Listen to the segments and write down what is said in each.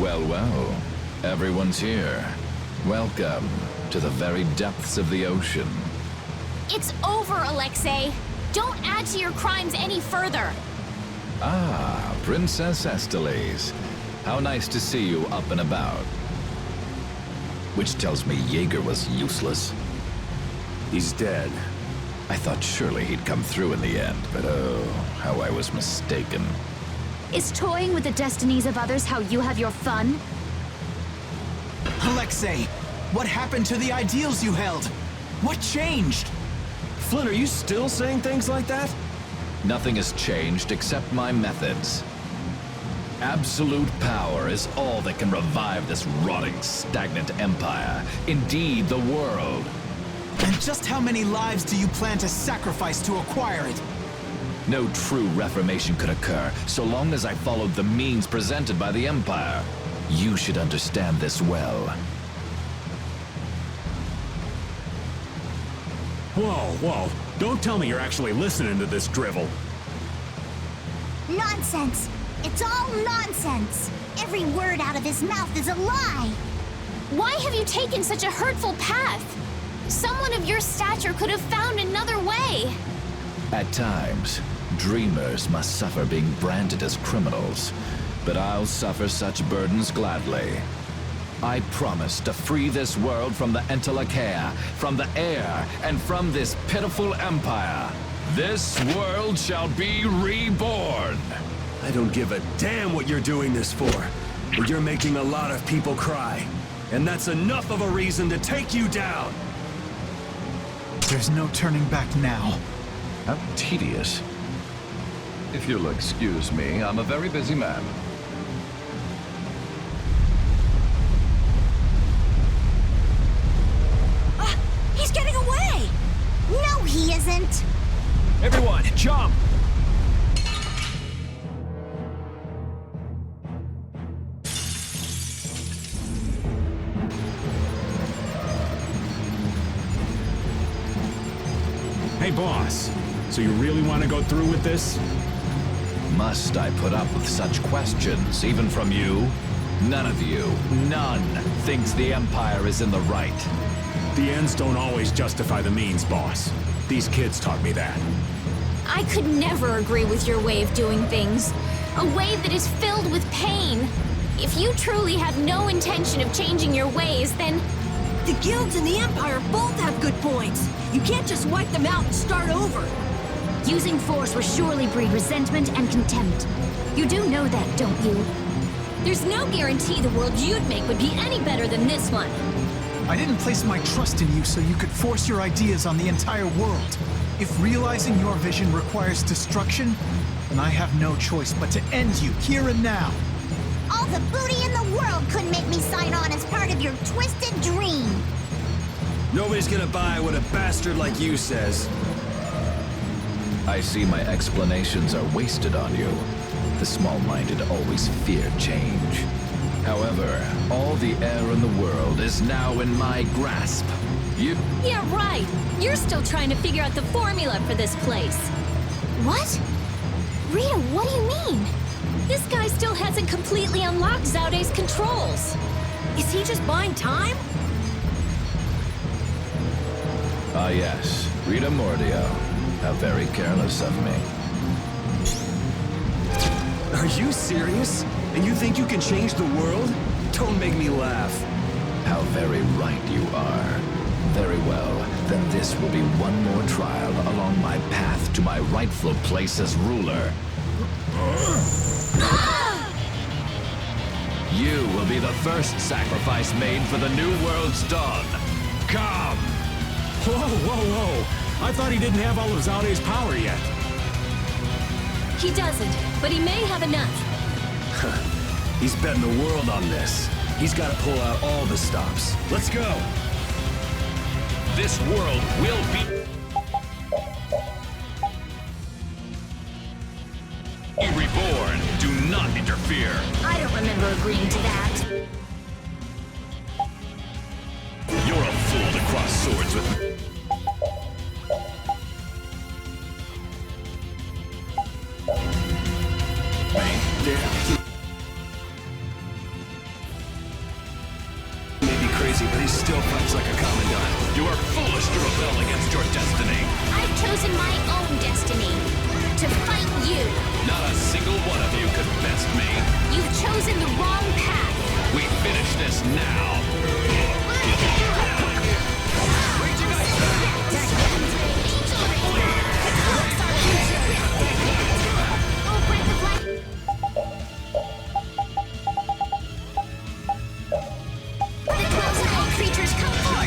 Well, well. Everyone's here. Welcome to the very depths of the ocean. It's over, Alexei. Don't add to your crimes any further. Ah, Princess Estelise. How nice to see you up and about. Which tells me Jaeger was useless. He's dead. I thought surely he'd come through in the end, but oh, how I was mistaken. Is toying with the destinies of others how you have your fun? Alexei, what happened to the ideals you held? What changed? Flynn, are you still saying things like that? Nothing has changed except my methods. Absolute power is all that can revive this rotting, stagnant empire. Indeed, the world. And just how many lives do you plan to sacrifice to acquire it? No true reformation could occur so long as I followed the means presented by the Empire. You should understand this well. Whoa. Don't tell me you're actually listening to this drivel. Nonsense! It's all nonsense! Every word out of his mouth is a lie! Why have you taken such a hurtful path? Someone of your stature could have found another way! At times, dreamers must suffer being branded as criminals, but I'll suffer such burdens gladly. I promise to free this world from the Entelachea, from the air, and from this pitiful empire. This world shall be reborn! I don't give a damn what you're doing this for, but you're making a lot of people cry. And that's enough of a reason to take you down! There's no turning back now. How tedious. If you'll excuse me, I'm a very busy man. He's getting away! No, he isn't! Everyone, jump! Hey, boss. So you really want to go through with this? Must I put up with such questions, even from you? None of you, none, thinks the Empire is in the right. The ends don't always justify the means, boss. These kids taught me that. I could never agree with your way of doing things. A way that is filled with pain. If you truly have no intention of changing your ways, then... The guilds and the Empire both have good points. You can't just wipe them out and start over. Using force will surely breed resentment and contempt. You do know that, don't you? There's no guarantee the world you'd make would be any better than this one. I didn't place my trust in you so you could force your ideas on the entire world. If realizing your vision requires destruction, then I have no choice but to end you here and now. All the booty in the world couldn't make me sign on as part of your twisted dream. Nobody's gonna buy what a bastard like you says. I see my explanations are wasted on you. The small-minded always fear change. However, all the air in the world is now in my grasp. Yeah, right. You're still trying to figure out the formula for this place. What? Rita, what do you mean? This guy still hasn't completely unlocked Zaude's controls. Is he just buying time? Ah yes, Rita Mordio. How very careless of me. Are you serious? And you think you can change the world? Don't make me laugh. How very right you are. Very well, then this will be one more trial along my path to my rightful place as ruler. You will be the first sacrifice made for the new world's dawn. Come! Whoa. I thought he didn't have all of Zaude's power yet. He doesn't, but he may have enough. He's betting the world on this. He's got to pull out all the stops. Let's go! This world will be... reborn. Do not interfere. I don't remember agreeing to that. You're a fool to cross swords with me. destiny. I've chosen my own destiny. To fight you. Not a single one of you could best me. You've chosen the wrong path. We finish this now. Oh, breath of life. The 12 small creatures come forth.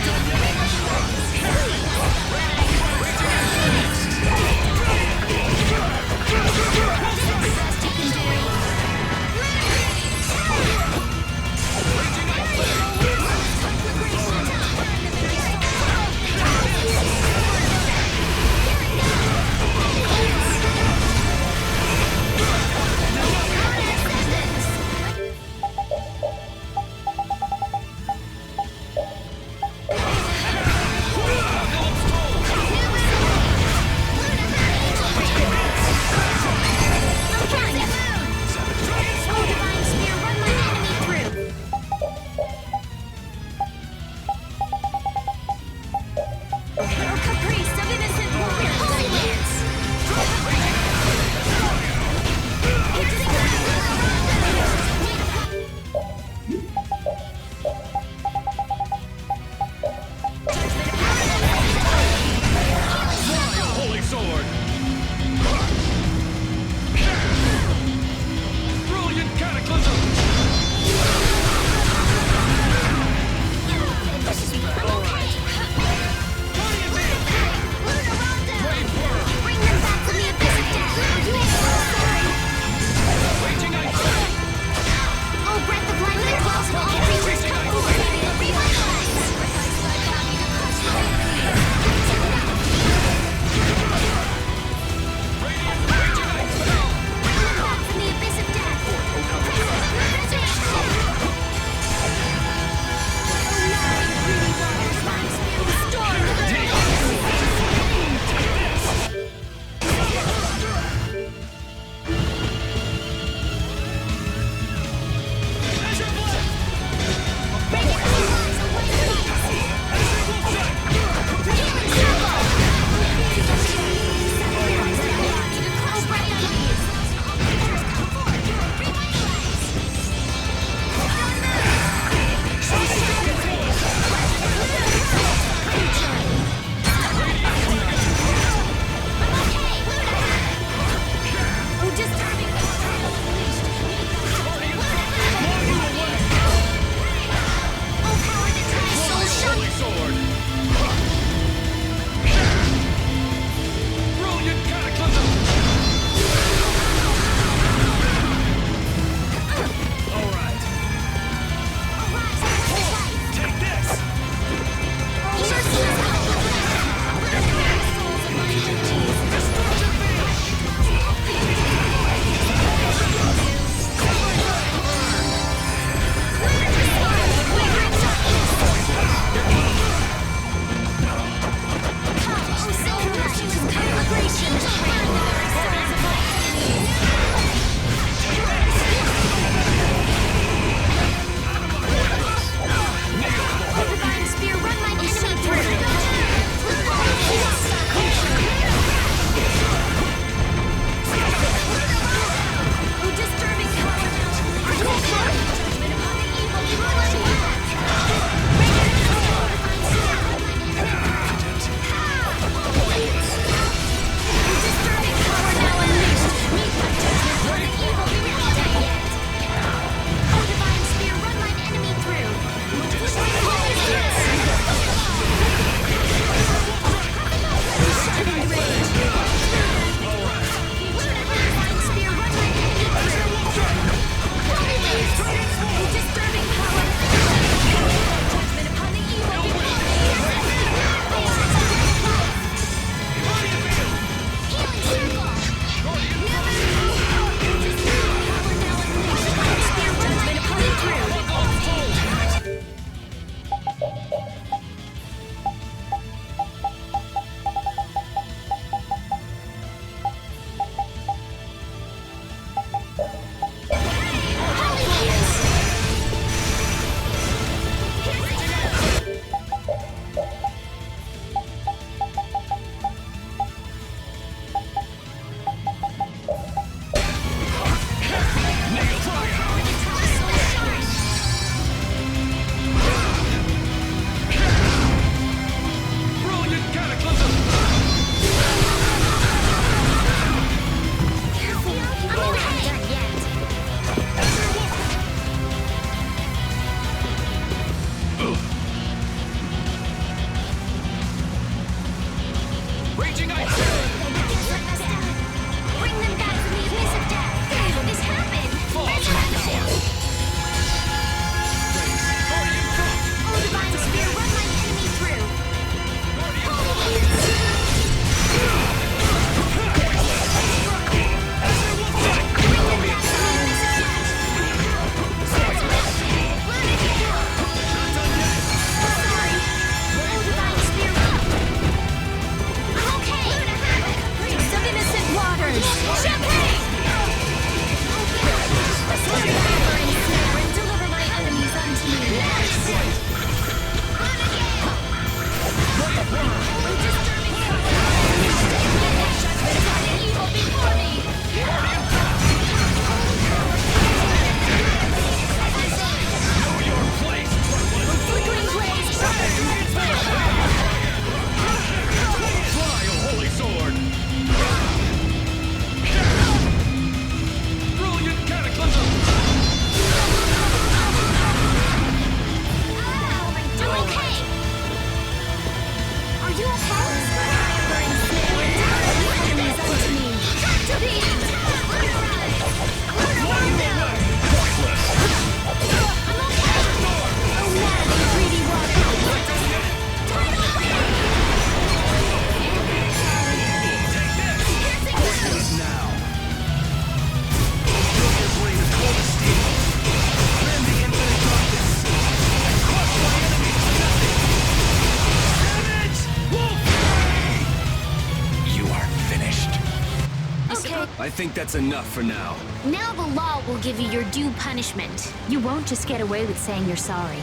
I think that's enough for now. Now the law will give you your due punishment. You won't just get away with saying you're sorry.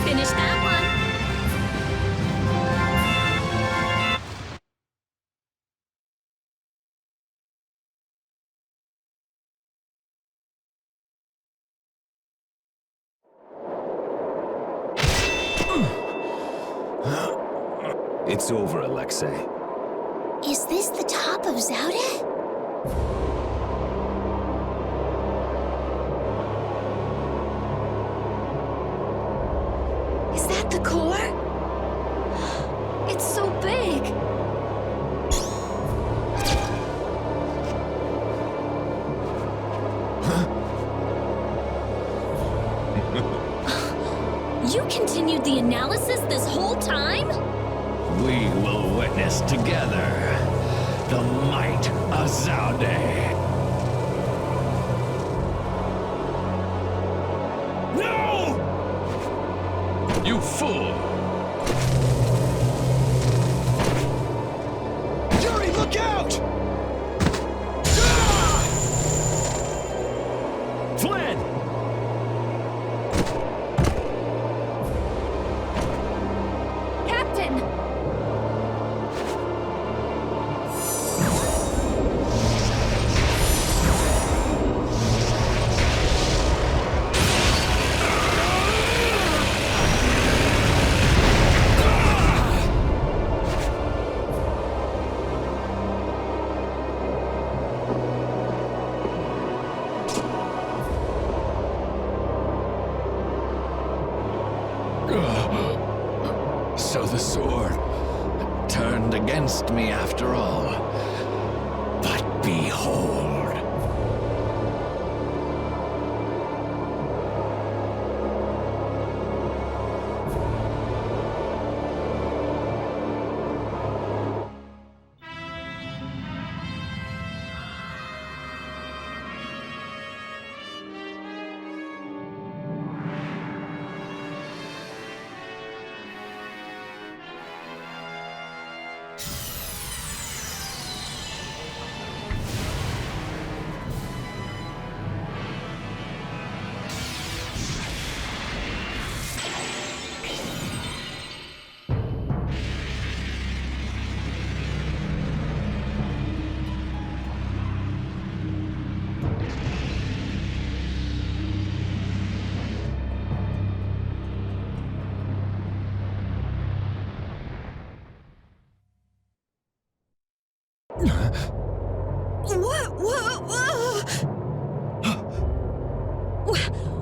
Finish that one. It's over, Alexei. Is this the top of Zaude? Is that the core? It's so big. You continued the analysis this whole time? We will witness together the might of Zaude. No! You fool! Yuri, look out! Flynn! Captain! So the sword turned against me after all. But behold.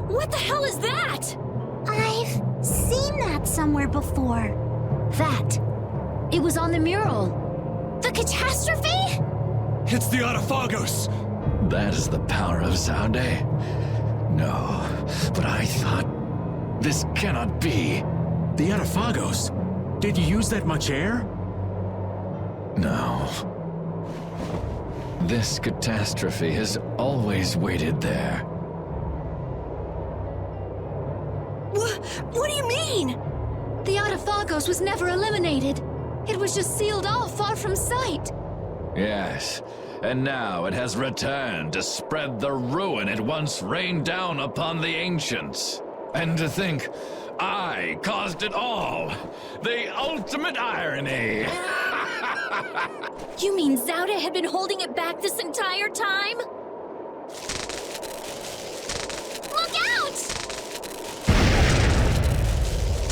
What the hell is that? I've seen that somewhere before. That. It was on the mural. The catastrophe? It's the Autophagos! That is the power of Zaude? No, but I thought... This cannot be. The Autophagos? Did you use that much air? No. This catastrophe has always waited there. What do you mean? The Autophagos was never eliminated. It was just sealed off far from sight. Yes, and now it has returned to spread the ruin it once rained down upon the ancients. And to think, I caused it all! The ultimate irony! You mean Zaude had been holding it back this entire time? Look out!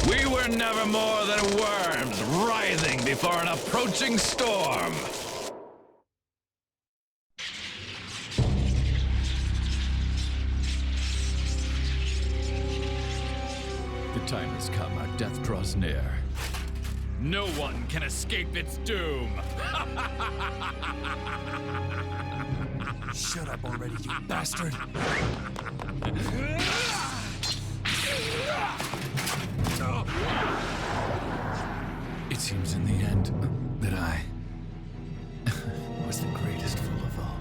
We were never more than worms writhing before an approaching storm. The time has come, our death draws near. No one can escape its doom! Shut up already, you bastard! It seems in the end that I was the greatest fool of all.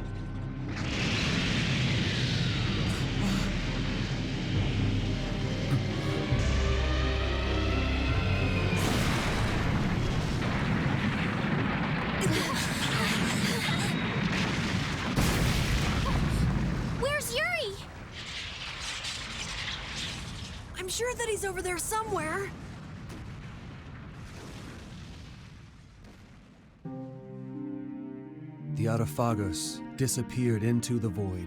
sure that he's over there somewhere. The Autophagos disappeared into the void.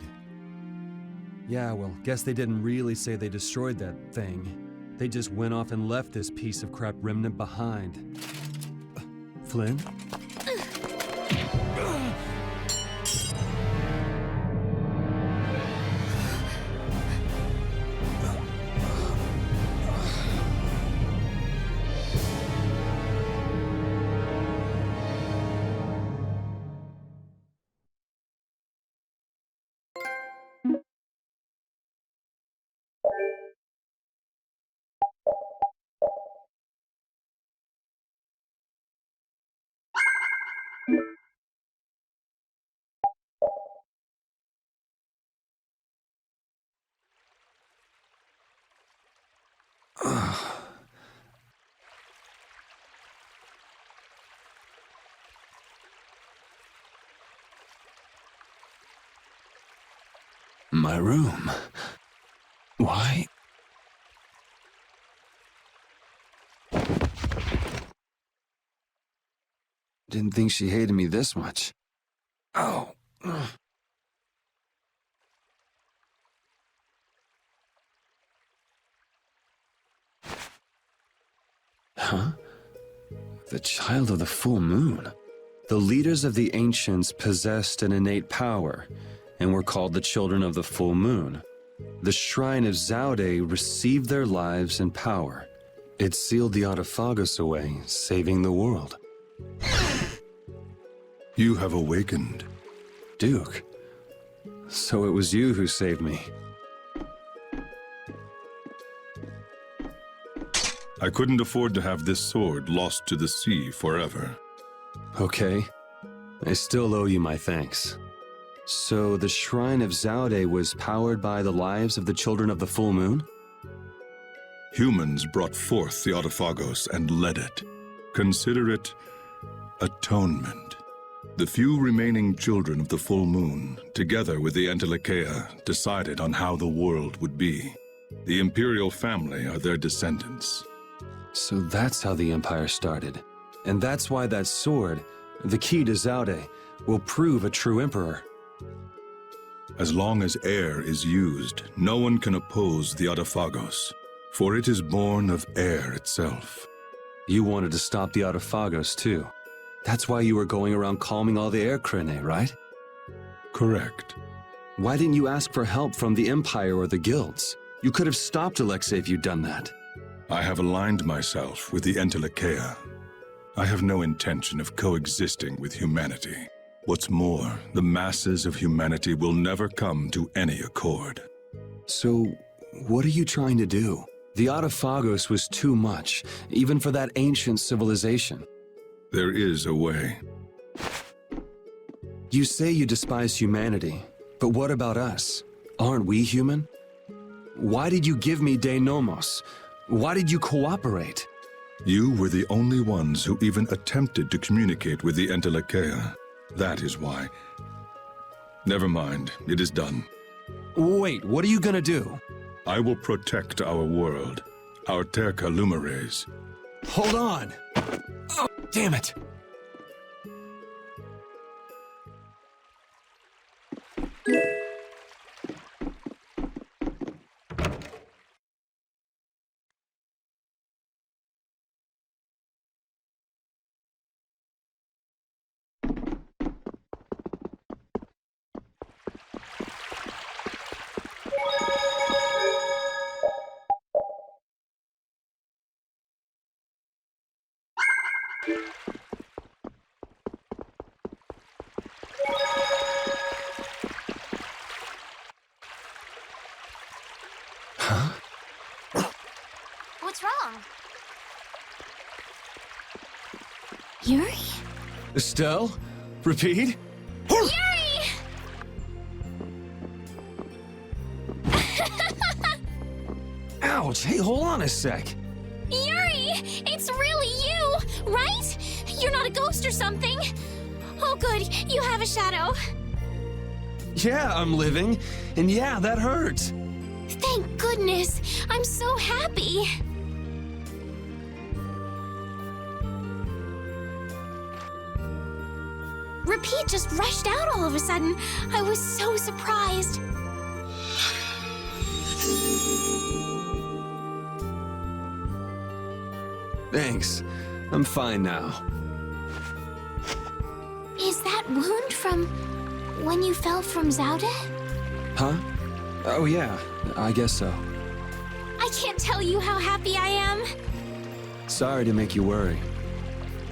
Yeah, well, guess they didn't really say they destroyed that thing. They just went off and left this piece of crap remnant behind. Flynn? My room. Why? Didn't think she hated me this much. Oh. Huh? The child of the full moon. The leaders of the ancients possessed an innate power, and were called the children of the full moon. The shrine of Zaude received their lives and power. It sealed the Autophagos away, saving the world. You have awakened. Duke, so it was you who saved me. I couldn't afford to have this sword lost to the sea forever. Okay, I still owe you my thanks. So the shrine of Zaude was powered by the lives of the children of the full moon? Humans brought forth the Autophagos and led it. Consider it atonement. The few remaining children of the full moon, together with the Entelecheia, decided on how the world would be. The imperial family are their descendants. So that's how the Empire started. And that's why that sword, the key to Zaude, will prove a true emperor. As long as air is used, no one can oppose the Autophagos, for it is born of air itself. You wanted to stop the Autophagos, too. That's why you were going around calming all the air Krene, right? Correct. Why didn't you ask for help from the Empire or the guilds? You could have stopped Alexei if you'd done that. I have aligned myself with the Entelecheia. I have no intention of coexisting with humanity. What's more, the masses of humanity will never come to any accord. So, what are you trying to do? The Autophagos was too much, even for that ancient civilization. There is a way. You say you despise humanity, but what about us? Aren't we human? Why did you give me De Nomos? Why did you cooperate? You were the only ones who even attempted to communicate with the Entelecheia. That is why. Never mind, it is done. Wait, what are you gonna do? I will protect our world, our Terca Lumares. Hold on! Oh, damn it! What's wrong? Yuri? Estelle? Repeat? Yuri! Ouch! Hey, hold on a sec! Yuri! It's really you, right? You're not a ghost or something. Oh good, you have a shadow. Yeah, I'm living, and yeah, that hurts. Thank goodness! I'm so happy! Repeat just rushed out all of a sudden. I was so surprised. Thanks. I'm fine now. Is that wound from when you fell from Zaude? Huh? Oh yeah, I guess so. I can't tell you how happy I am. Sorry to make you worry.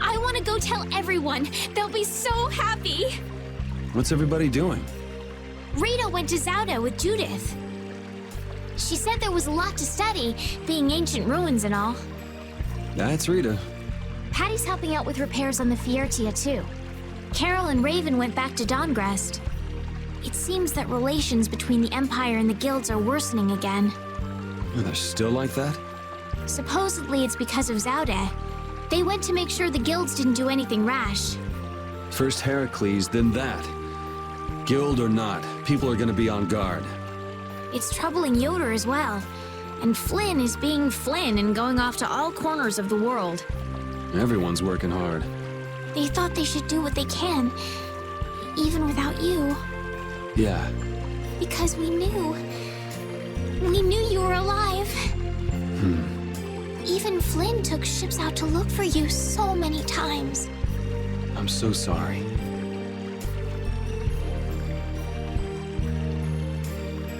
I want to go tell everyone. They'll be so happy. What's everybody doing? Rita went to Zaude with Judith. She said there was a lot to study, being ancient ruins and all. That's Rita. Patty's helping out with repairs on the Fiertia too. Carol and Raven went back to Dawngrest. It seems that relations between the Empire and the guilds are worsening again. They're still like that? Supposedly it's because of Zaude. They went to make sure the guilds didn't do anything rash. First Heracles, then that. Guild or not, people are gonna be on guard. It's troubling Yoder as well. And Flynn is being Flynn and going off to all corners of the world. Everyone's working hard. They thought they should do what they can, even without you. Yeah. Because we knew. We knew you were alive. Even Flynn took ships out to look for you so many times. I'm so sorry.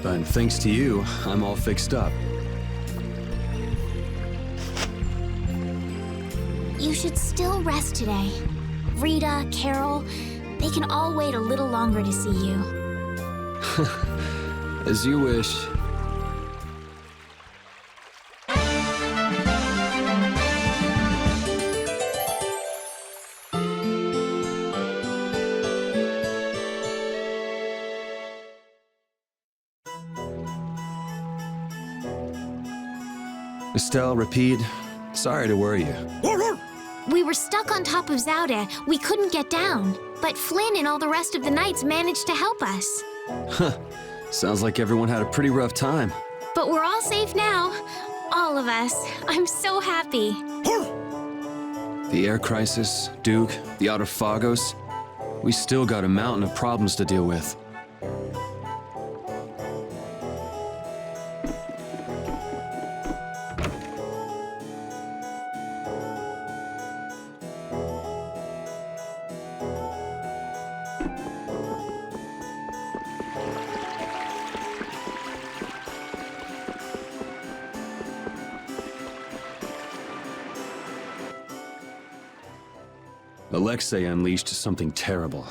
But thanks to you, I'm all fixed up. You should still rest today. Rita, Carol, they can all wait a little longer to see you. As you wish. Estelle, Rapide, sorry to worry you. We were stuck on top of Zaude. We couldn't get down. But Flynn and all the rest of the knights managed to help us. Huh. Sounds like everyone had a pretty rough time. But we're all safe now. All of us. I'm so happy. The air crisis, Duke, the Autophagos. We still got a mountain of problems to deal with. Alexei unleashed something terrible.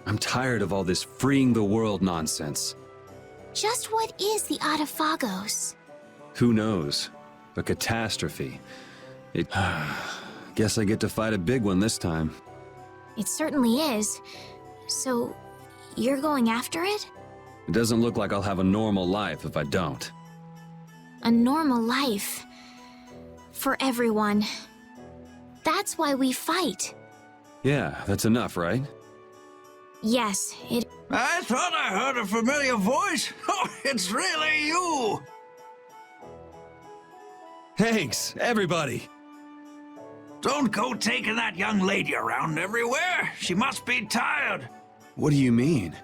I'm tired of all this freeing the world nonsense. Just what is the Autophagos? Who knows? A catastrophe. It... Guess I get to fight a big one this time. It certainly is. So, you're going after it? It doesn't look like I'll have a normal life if I don't. A normal life. For everyone. That's why we fight. Yeah, that's enough, right? Yes, it... I thought I heard a familiar voice. Oh, it's really you! Thanks, everybody! Don't go taking that young lady around everywhere. She must be tired. What do you mean?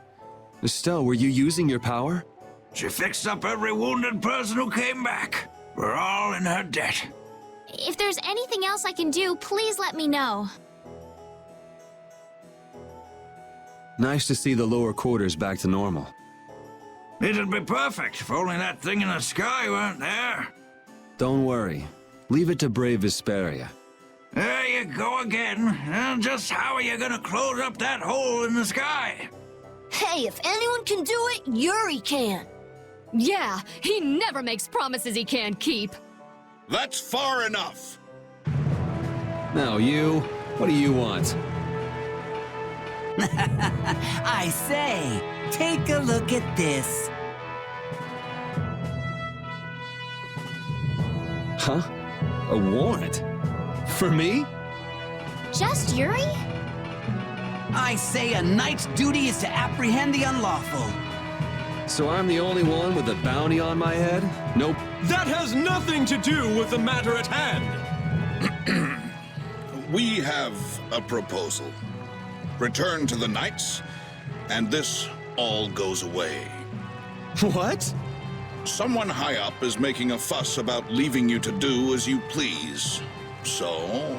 Estelle, were you using your power? She fixed up every wounded person who came back. We're all in her debt. If there's anything else I can do, please let me know. Nice to see the lower quarters back to normal. It'd be perfect if only that thing in the sky weren't there. Don't worry. Leave it to brave Vesperia. There you go again. And just how are you gonna close up that hole in the sky? Hey, if anyone can do it, Yuri can. Yeah, he never makes promises he can't keep. That's far enough. Now you, what do you want? I say, take a look at this. Huh? A warrant? For me? Just Yuri? I say a knight's duty is to apprehend the unlawful. So I'm the only one with a bounty on my head? Nope. That has nothing to do with the matter at hand! We have a proposal. Return to the Knights, and this all goes away. What? Someone high up is making a fuss about leaving you to do as you please. So?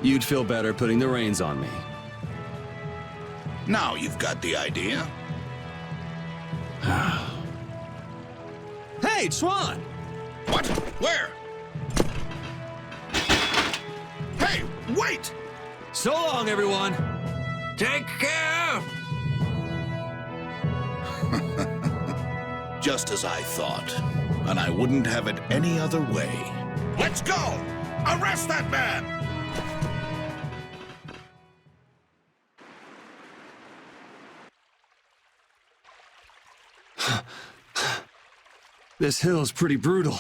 You'd feel better putting the reins on me. Now you've got the idea. Hey, Chuan! What? Where? Hey, wait! So long, everyone! Take care! Just as I thought. And I wouldn't have it any other way. Let's go! Arrest that man! This hill's pretty brutal.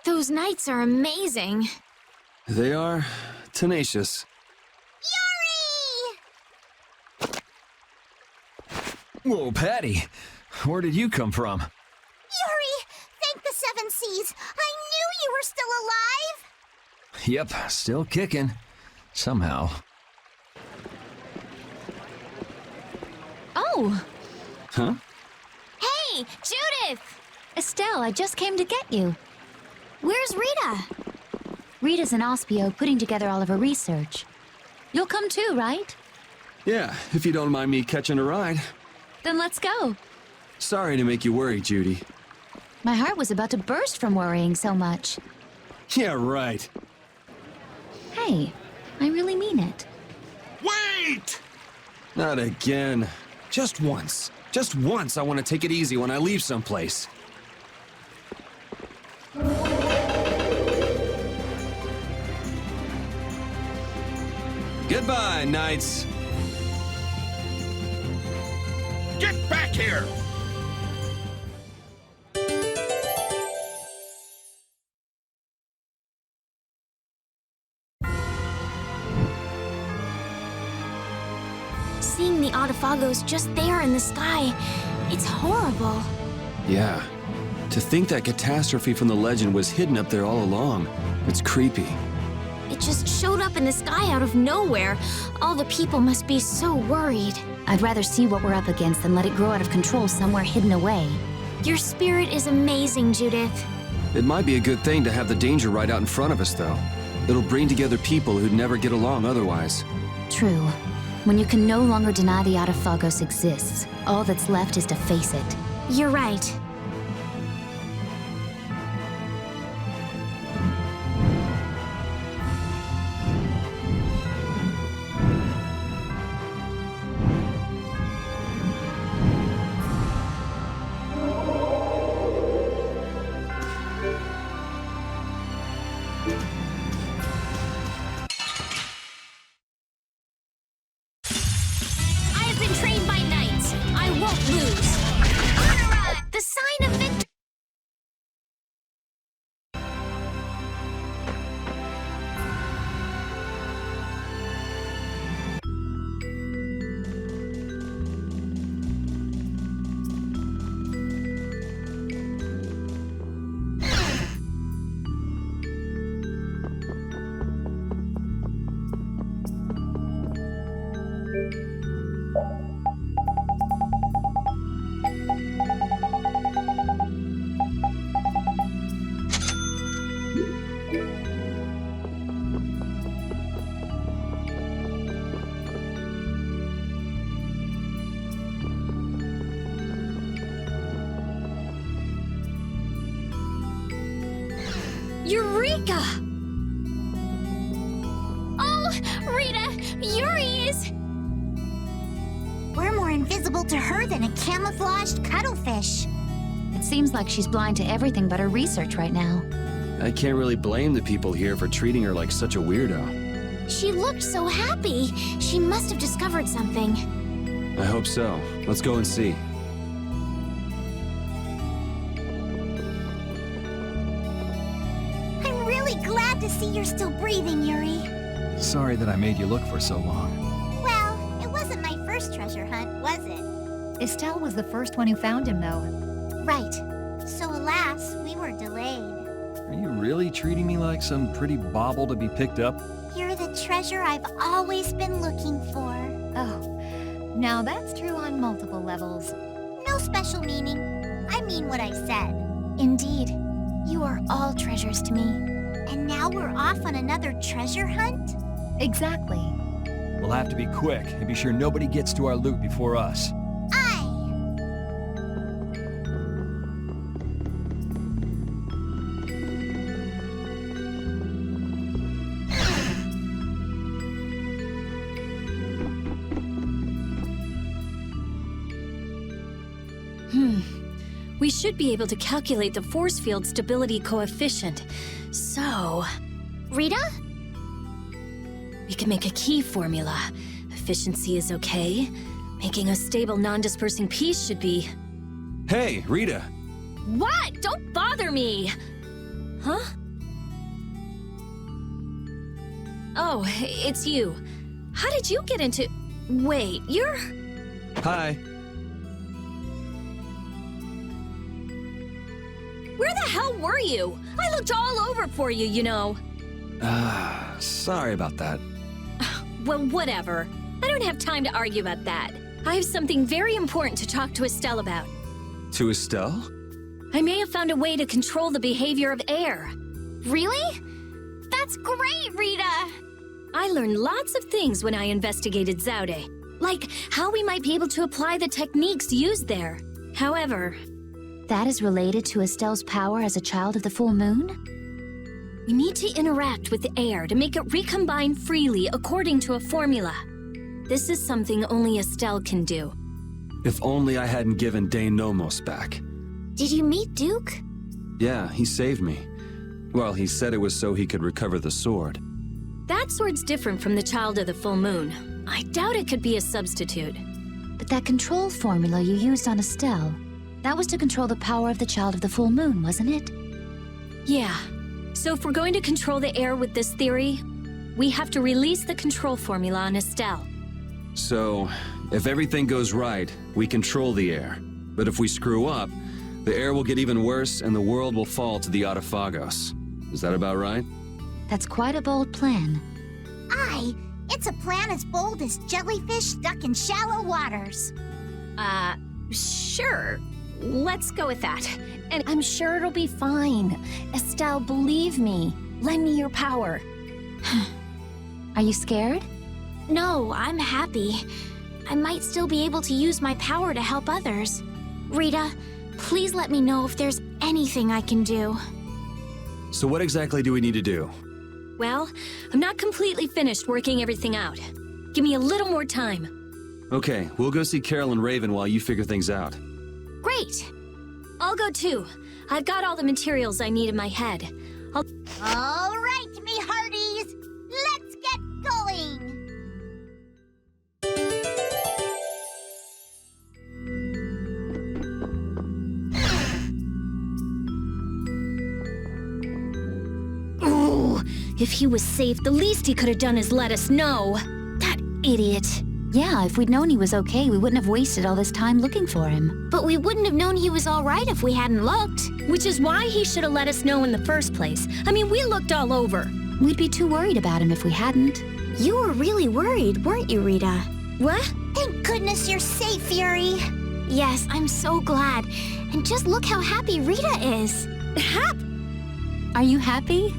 Those knights are amazing. They are tenacious. Yuri! Whoa, Patty. Where did you come from? Yuri! Thank the Seven Seas! I knew you were still alive! Yep, still kicking. Somehow. Oh! Huh? Hey, Judith! Estelle, I just came to get you. Where's Rita? Rita's in Ospio putting together all of her research. You'll come too, right? Yeah, if you don't mind me catching a ride. Then let's go. Sorry to make you worry, Judy. My heart was about to burst from worrying so much. Yeah, right. Hey, I really mean it. Wait! Not again. Just once. Just once I want to take it easy when I leave someplace. Goodbye, Knights. Get back here! Seeing the Autophagos just there in the sky, it's horrible. Yeah. To think that catastrophe from the legend was hidden up there all along. It's creepy. It just showed up in the sky out of nowhere. All the people must be so worried. I'd rather see what we're up against than let it grow out of control somewhere hidden away. Your spirit is amazing, Judith. It might be a good thing to have the danger right out in front of us, though. It'll bring together people who'd never get along otherwise. True. When you can no longer deny the Autophagos exists, all that's left is to face it. You're right. The sign of victory! Eureka! Oh, Rita, Yuri is... We're more invisible to her than a camouflaged cuttlefish. It seems like she's blind to everything but her research right now. I can't really blame the people here for treating her like such a weirdo. She looked so happy. She must have discovered something. I hope so. Let's go and see. I'm really glad to see you're still breathing, Yuri. Sorry that I made you look for so long. Well, it wasn't my first treasure hunt, was it? Estelle was the first one who found him, though. Right. So alas, we were delayed. Are you really treating me like some pretty bauble to be picked up? You're the treasure I've always been looking for. Oh, now that's true on multiple levels. No special meaning. I mean what I said. Indeed, you are all treasures to me. And now we're off on another treasure hunt? Exactly. We'll have to be quick and be sure nobody gets to our loot before us. We should be able to calculate the force field stability coefficient. So... Rita? We can make a key formula. Efficiency is okay. Making a stable, non-dispersing piece should be... Hey, Rita! What? Don't bother me! Huh? Oh, it's you. How did you get into... Wait, you're... Hi. Where the hell were you? I looked all over for you, you know. Sorry about that. Well, whatever. I don't have time to argue about that. I have something very important to talk to Estelle about. To Estelle? I may have found a way to control the behavior of air. Really? That's great, Rita! I learned lots of things when I investigated Zaude, like how we might be able to apply the techniques used there. However... That is related to Estelle's power as a child of the full moon? We need to interact with the air to make it recombine freely according to a formula. This is something only Estelle can do. If only I hadn't given Dane Nomos back. Did you meet Duke? Yeah, he saved me. Well, he said it was so he could recover the sword. That sword's different from the Child of the Full Moon. I doubt it could be a substitute. But that control formula you used on Estelle, that was to control the power of the Child of the Full Moon, wasn't it? Yeah. So if we're going to control the air with this theory, we have to release the control formula on Estelle. So, if everything goes right, we control the air. But if we screw up, the air will get even worse and the world will fall to the Autophagos. Is that about right? That's quite a bold plan. Aye, it's a plan as bold as jellyfish stuck in shallow waters. Sure. Let's go with that. And I'm sure it'll be fine. Estelle, believe me. Lend me your power. Are you scared? No, I'm happy. I might still be able to use my power to help others. Rita, please let me know if there's anything I can do. So what exactly do we need to do? Well, I'm not completely finished working everything out. Give me a little more time. Okay, we'll go see Carol and Raven while you figure things out. Great! I'll go too. I've got all the materials I need in my head. All right, me hearties! Let's get going! Ooh, if he was safe, the least he could have done is let us know. That idiot. Yeah, if we'd known he was okay, we wouldn't have wasted all this time looking for him. But we wouldn't have known he was all right if we hadn't looked. Which is why he should have let us know in the first place. I mean, we looked all over. We'd be too worried about him if we hadn't. You were really worried, weren't you, Rita? What? Thank goodness you're safe, Fury. Yes, I'm so glad. And just look how happy Rita is. Are you happy?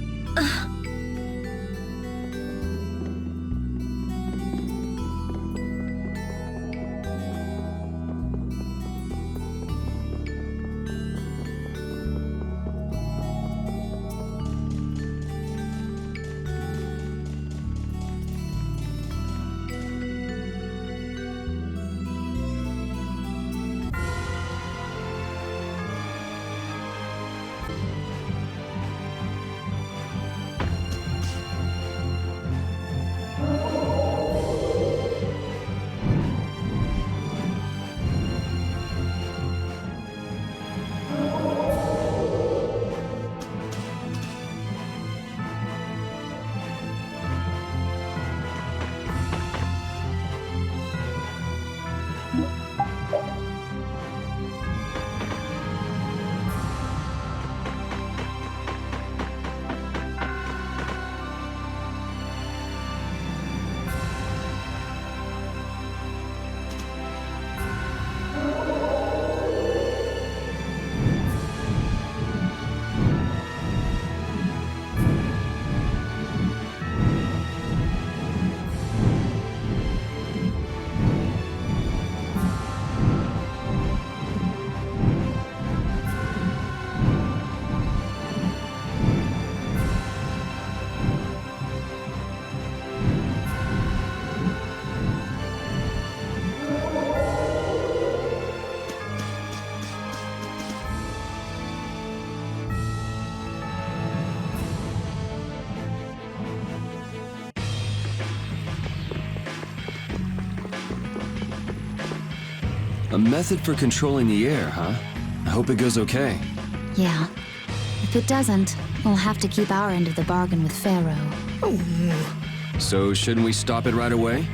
A method for controlling the air, huh? I hope it goes okay. Yeah. If it doesn't, we'll have to keep our end of the bargain with Pharaoh. So shouldn't we stop it right away?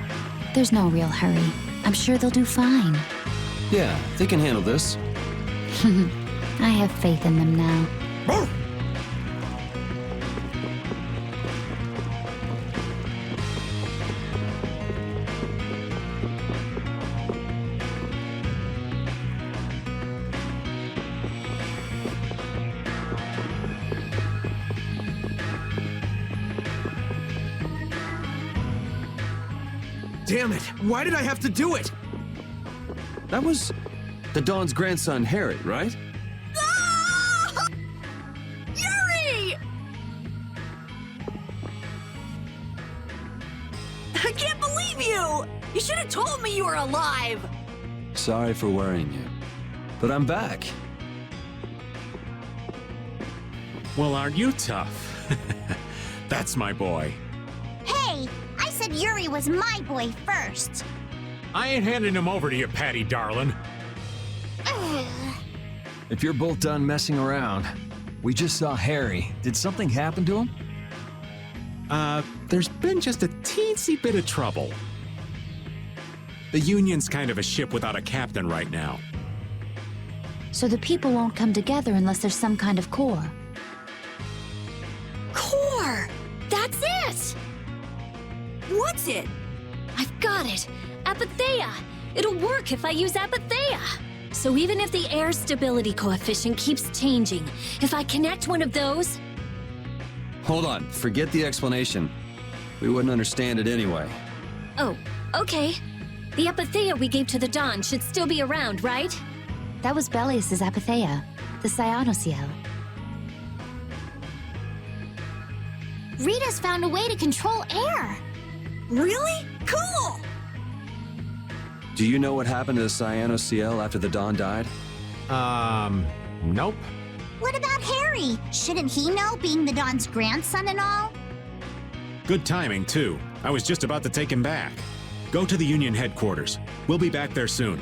There's no real hurry. I'm sure they'll do fine. Yeah, they can handle this. I have faith in them now. Damn it! Why did I have to do it? That was the Dawn's grandson, Harry, right? Yuri! I can't believe you! You should have told me you were alive! Sorry for worrying you, but I'm back. Well, aren't you tough? That's my boy. Hey, I said Yuri was my boy first. I ain't handing him over to you, Patty darling. If you're both done messing around, we just saw Harry. Did something happen to him? There's been just a teensy bit of trouble. The Union's kind of a ship without a captain right now. So the people won't come together unless there's some kind of core. Core! That's it! What's it? I've got it! Apatheia! It'll work if I use Apatheia! So even if the air stability coefficient keeps changing, if I connect one of those... Hold on, forget the explanation. We wouldn't understand it anyway. Oh, okay. The Apatheia we gave to the Dawn should still be around, right? That was Belius's Apatheia, the Cyanosael. Rita's found a way to control air. Really? Cool! Do you know what happened to the Cyanosael after the Dawn died? Nope. What about Harry? Shouldn't he know, being the Dawn's grandson and all? Good timing, too. I was just about to take him back. Go to the Union headquarters. We'll be back there soon.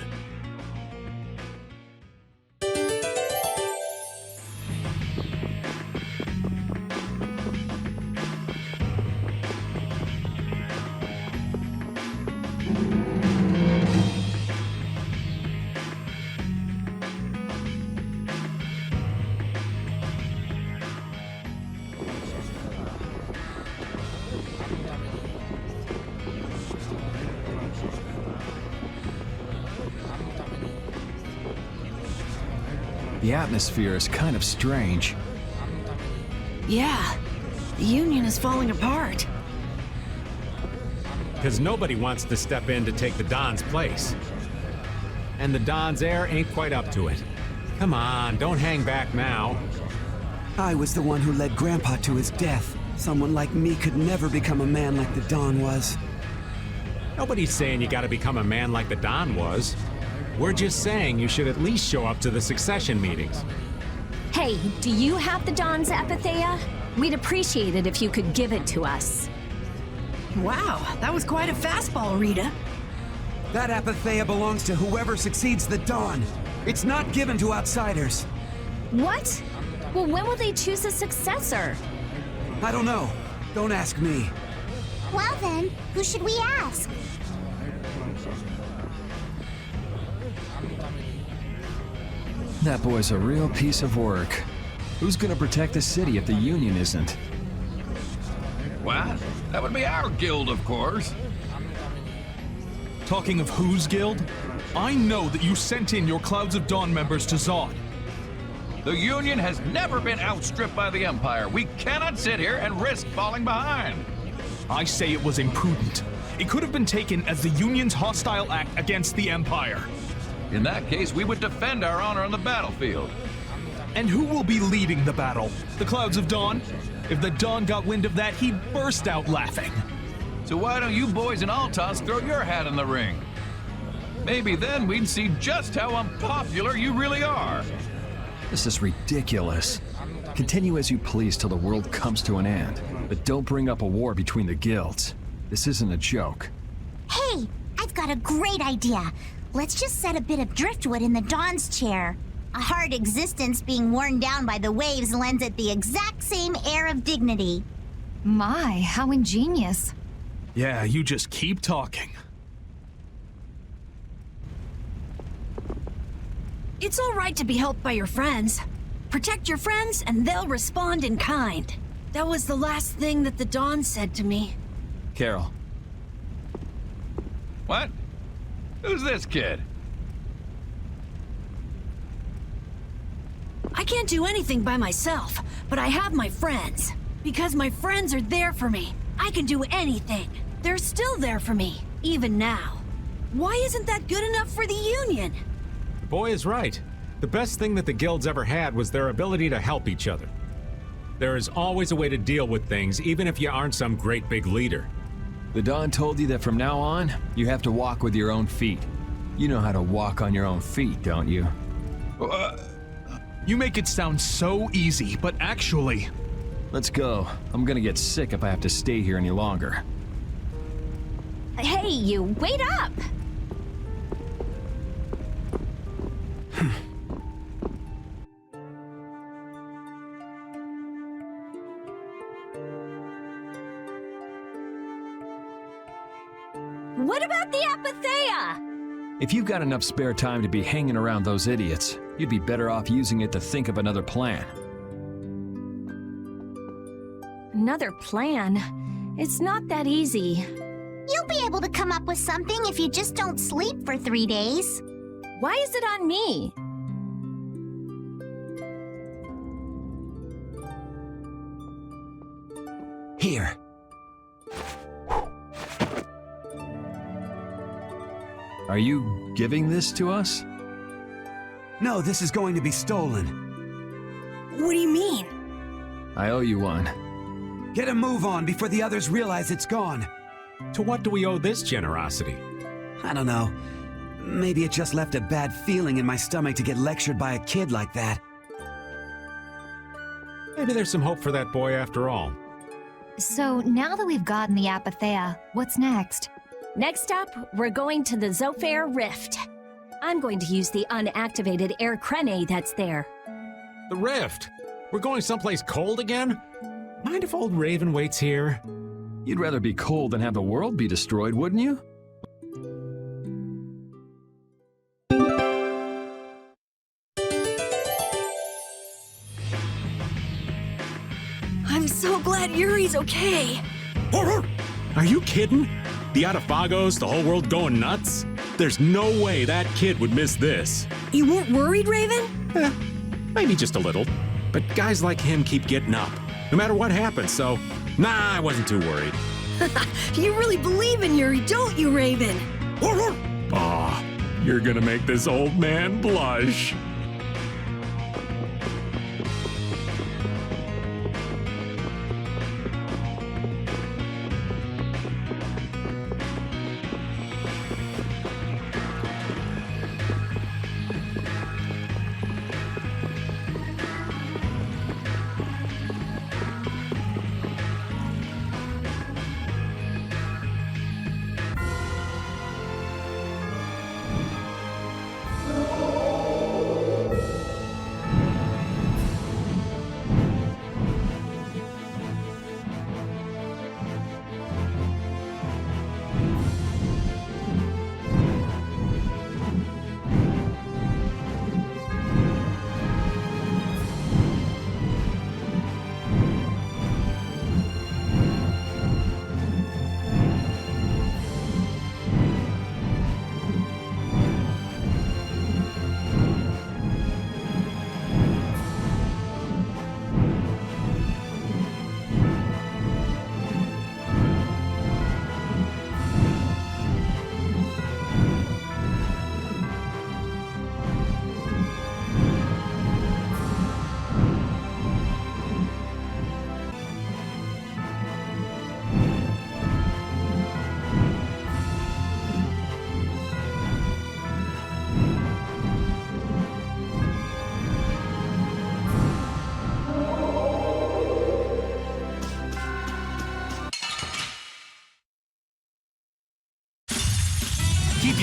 The atmosphere is kind of strange. Yeah, the Union is falling apart. Because nobody wants to step in to take the Don's place. And the Don's heir ain't quite up to it. Come on, don't hang back now. I was the one who led Grandpa to his death. Someone like me could never become a man like the Don was. Nobody's saying you gotta become a man like the Don was. We're just saying you should at least show up to the succession meetings. Hey, do you have the Dawn's Apatheia? We'd appreciate it if you could give it to us. Wow, that was quite a fastball, Rita. That Apatheia belongs to whoever succeeds the Dawn. It's not given to outsiders. What? Well, when will they choose a successor? I don't know. Don't ask me. Well then, who should we ask? That boy's a real piece of work. Who's gonna protect the city if the Union isn't? What? That would be our guild, of course. Talking of whose guild? I know that you sent in your Clouds of Dawn members to Zod. The Union has never been outstripped by the Empire. We cannot sit here and risk falling behind. I say it was imprudent. It could have been taken as the Union's hostile act against the Empire. In that case, we would defend our honor on the battlefield. And who will be leading the battle? The Clouds of Dawn? If the Dawn got wind of that, he'd burst out laughing. So why don't you boys in Altos throw your hat in the ring? Maybe then we'd see just how unpopular you really are. This is ridiculous. Continue as you please till the world comes to an end, but don't bring up a war between the guilds. This isn't a joke. Hey, I've got a great idea. Let's just set a bit of driftwood in the Dawn's chair. A hard existence being worn down by the waves lends it the exact same air of dignity. My, how ingenious. Yeah, you just keep talking. It's all right to be helped by your friends. Protect your friends and they'll respond in kind. That was the last thing that the Dawn said to me. Carol. What? Who's this kid? I can't do anything by myself, but I have my friends. Because my friends are there for me. I can do anything. They're still there for me, even now. Why isn't that good enough for the Union? The boy is right. The best thing that the guilds ever had was their ability to help each other. There is always a way to deal with things, even if you aren't some great big leader. The Dawn told you that from now on, you have to walk with your own feet. You know how to walk on your own feet, don't you? You make it sound so easy, but actually... Let's go. I'm gonna get sick if I have to stay here any longer. Hey, you, wait up! What about the Apatheia? If you've got enough spare time to be hanging around those idiots, you'd be better off using it to think of another plan. Another plan? It's not that easy. You'll be able to come up with something if you just don't sleep for 3 days. Why is it on me? Here. Are you giving this to us? No, this is going to be stolen. What do you mean? I owe you one. Get a move on before the others realize it's gone. To what do we owe this generosity? I don't know. Maybe it just left a bad feeling in my stomach to get lectured by a kid like that. Maybe there's some hope for that boy after all. So now that we've gotten the Apatheia, what's next? Next up, we're going to the Zophair Rift. I'm going to use the unactivated air crene that's there. The Rift? We're going someplace cold again? Mind if old Raven waits here? You'd rather be cold than have the world be destroyed, wouldn't you? I'm so glad Yuri's okay. Are you kidding? The Autophagos, the whole world going nuts? There's no way that kid would miss this. You weren't worried, Raven? Maybe just a little. But guys like him keep getting up, no matter what happens, so nah, I wasn't too worried. You really believe in Yuri, don't you, Raven? Aw, you're gonna make this old man blush.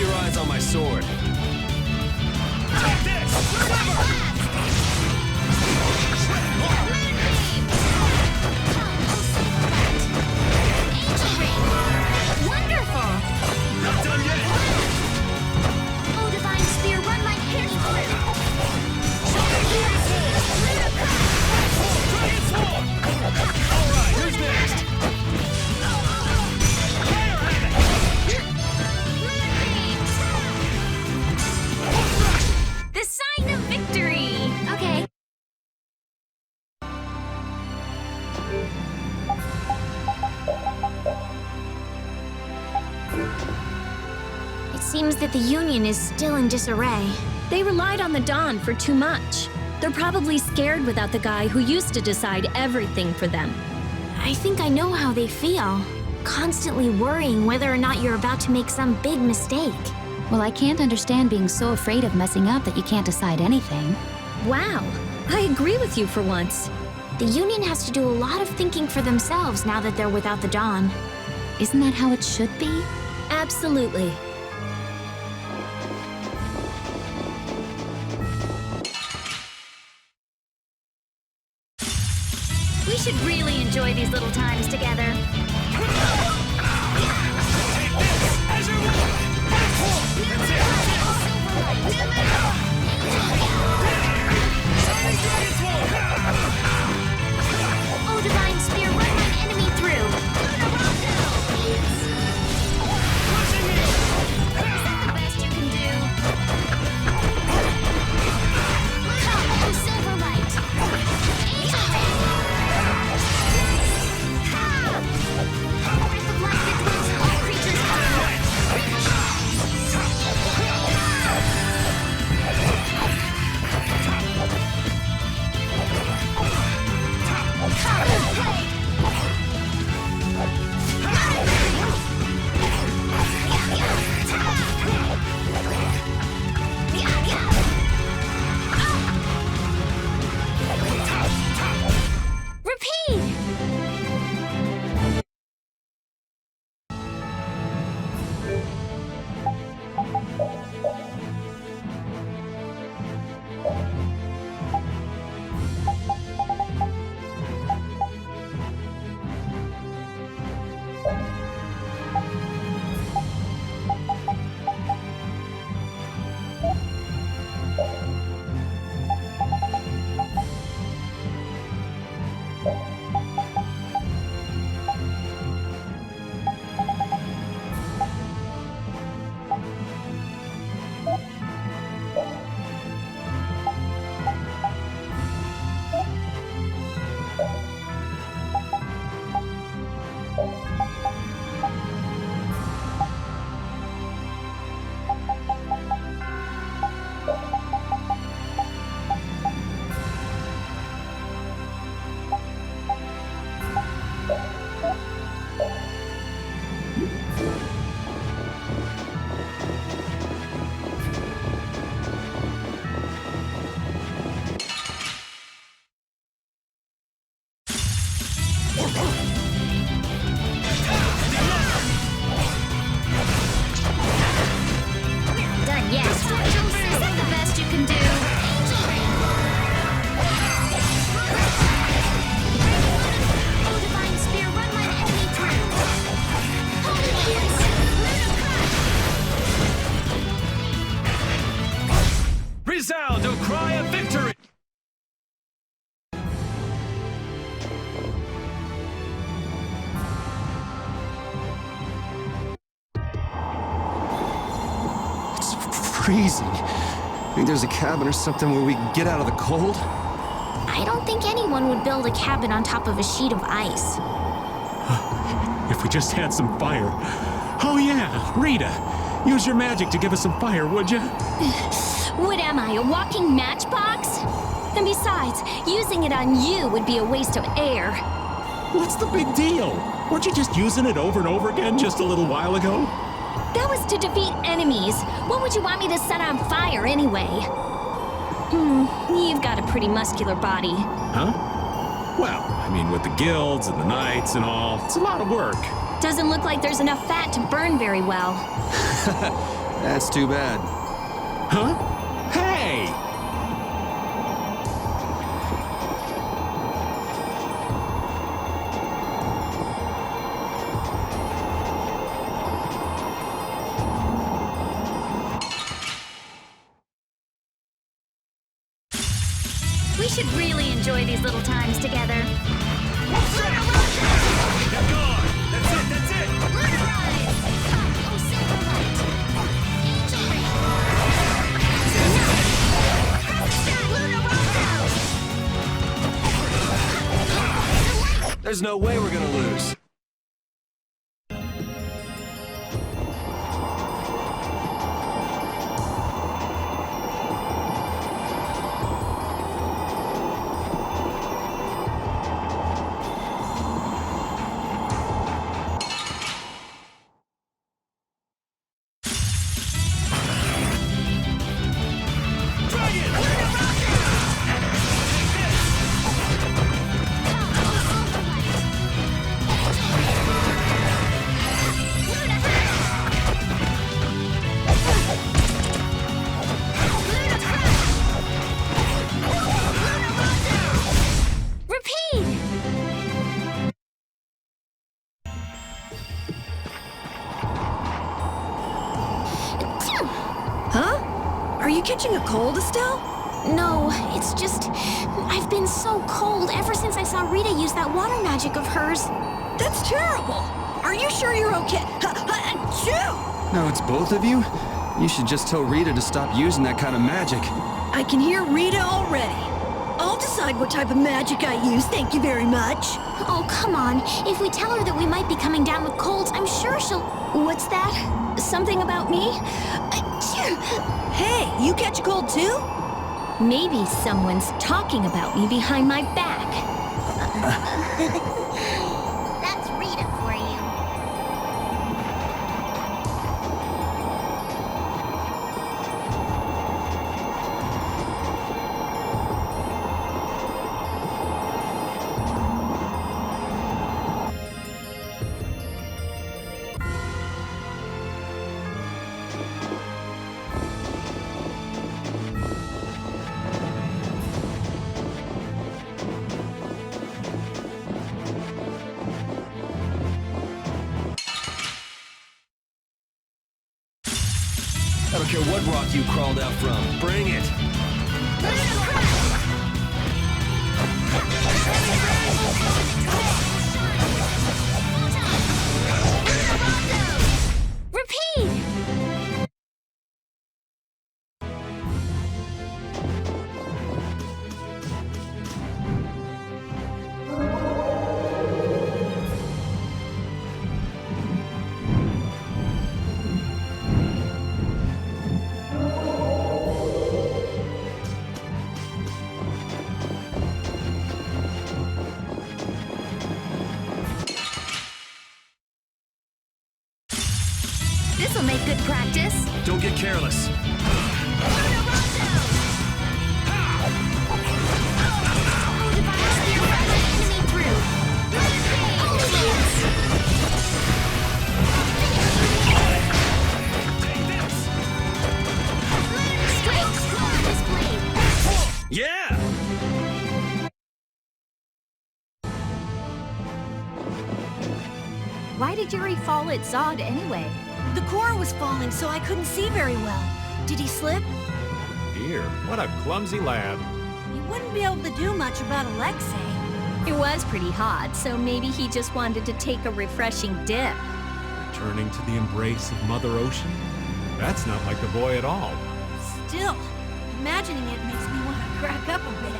your eyes on my sword. Take this! Wonderful! Not done yet! Oh, Divine Spear, run my pierce through! Dragon Sword! Alright, who's next? Fire at it! The sign of victory! Okay. It seems that the Union is still in disarray. They relied on the Dawn for too much. They're probably scared without the guy who used to decide everything for them. I think I know how they feel. Constantly worrying whether or not you're about to make some big mistake. Well, I can't understand being so afraid of messing up that you can't decide anything. Wow, I agree with you for once. The Union has to do a lot of thinking for themselves now that they're without the Dawn. Isn't that how it should be? Absolutely. We should really enjoy these little times together. Oh, Divine Spear, run my enemy through! Is that the best you can do? Come, oh, Silverlight! Angel Breath of life that dwells in all creatures Repeat! Done yet. Is that the best you can do? Oh, Divine Spear, run my enemy through! Holy Lance! Resound, O cry of victory! Freezing. Think there's a cabin or something where we can get out of the cold? I don't think anyone would build a cabin on top of a sheet of ice. If we just had some fire. Oh yeah, Rita, use your magic to give us some fire, would you? What am I, a walking matchbox? And besides, using it on you would be a waste of air. What's the big deal? Weren't you just using it over and over again just a little while ago? That was to defeat enemies. What would you want me to set on fire anyway? You've got a pretty muscular body. Huh? Well, I mean, with the guilds and the knights and all, it's a lot of work. Doesn't look like there's enough fat to burn very well. That's too bad. Huh? Hey! We should really enjoy these little times together. There's no way we're gonna lose. Are you catching a cold, Estelle? No, it's just... I've been so cold ever since I saw Rita use that water magic of hers. That's terrible! Are you sure you're okay? Achoo! No, it's both of you? You should just tell Rita to stop using that kind of magic. I can hear Rita already. I'll decide what type of magic I use, thank you very much. Oh, come on. If we tell her that we might be coming down with colds, I'm sure she'll... What's that? Something about me? Hey, you catch a cold too? Maybe someone's talking about me behind my back. That's Rita for you. I don't care what rock you crawled out from. Bring it! Repeat! This'll make good practice. Don't get careless. Yeah! Why did Yuri fall at Zod anyway? The core was falling, so I couldn't see very well. Did he slip? Dear, what a clumsy lad. You wouldn't be able to do much about Alexei. It was pretty hot, so maybe he just wanted to take a refreshing dip. Returning to the embrace of Mother Ocean? That's not like the boy at all. Still, imagining it makes me want to crack up a bit.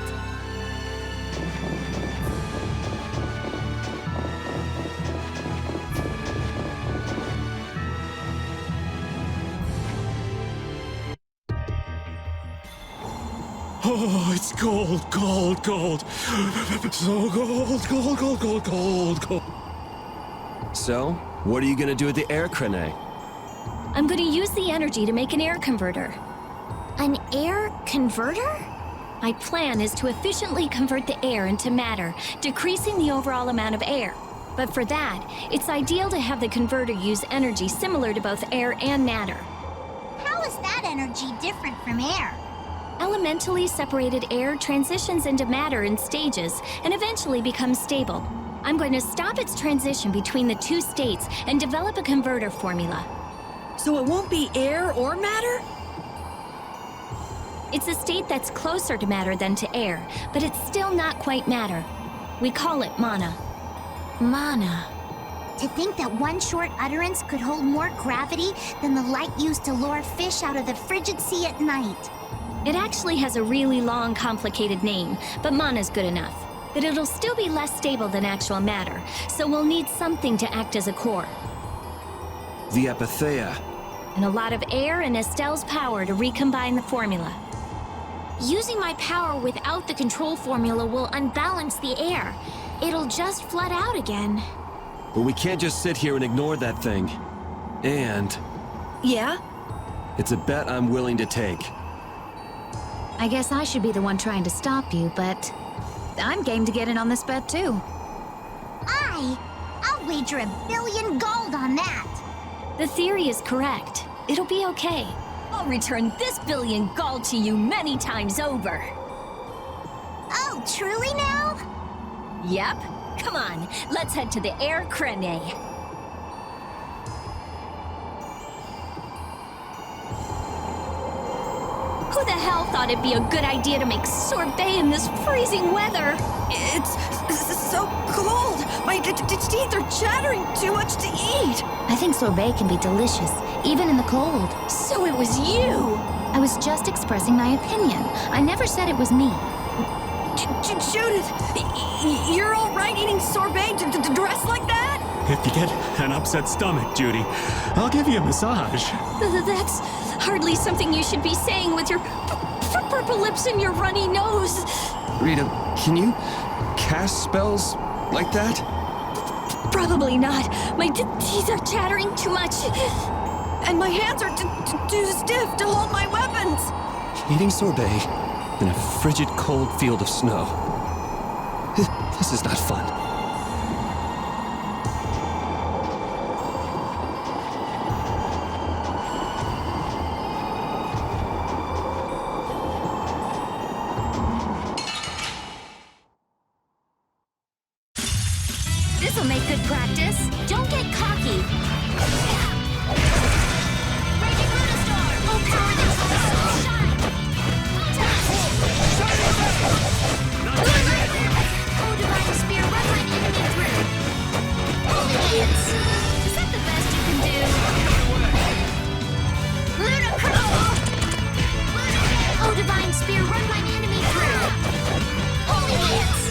Oh, it's cold, cold, cold. So cold, cold, cold, cold, cold, cold. So, what are you gonna do with the air crane? I'm going to use the energy to make an air converter. An air converter? My plan is to efficiently convert the air into matter, decreasing the overall amount of air. But for that, it's ideal to have the converter use energy similar to both air and matter. is that energy different from air? Elementally separated air transitions into matter in stages and eventually becomes stable. I'm going to stop its transition between the two states and develop a converter formula. So it won't be air or matter? It's a state that's closer to matter than to air, but it's still not quite matter. We call it mana. Mana. To think that one short utterance could hold more gravity than the light used to lure fish out of the frigid sea at night. It actually has a really long, complicated name, but mana's good enough. But it'll still be less stable than actual matter, so we'll need something to act as a core. The Apatheia. And a lot of air and Estelle's power to recombine the formula. Using my power without the control formula will unbalance the air. It'll just flood out again. But we can't just sit here and ignore that thing. And... Yeah? It's a bet I'm willing to take. I guess I should be the one trying to stop you, but I'm game to get in on this bet too. I'll wager 1 billion gold on that. The theory is correct. It'll be okay. I'll return this 1 billion gold to you many times over. Oh, truly now? Yep. Come on, let's head to the Air Crene. Who the hell thought it'd be a good idea to make sorbet in this freezing weather? It's so cold. My teeth are chattering too much to eat. I think sorbet can be delicious, even in the cold. So it was you! I was just expressing my opinion. I never said it was me. Judith, you're all right eating sorbet dressed like that? If you get an upset stomach, Judy, I'll give you a massage. That's hardly something you should be saying with your purple lips and your runny nose. Rita, can you cast spells like that? Probably not. My teeth are chattering too much. And my hands are too stiff to hold my weapons. Eating sorbet in a frigid, cold field of snow. This is not fun. This'll make good practice. Don't get cocky. Raging Lunarstorm! Oh, power that soul shine! Oh, divine spear, run my enemy through. Holy hits! Is that the best you can do? Ludicrous! Oh, divine spear, run my enemy through. Holy hits!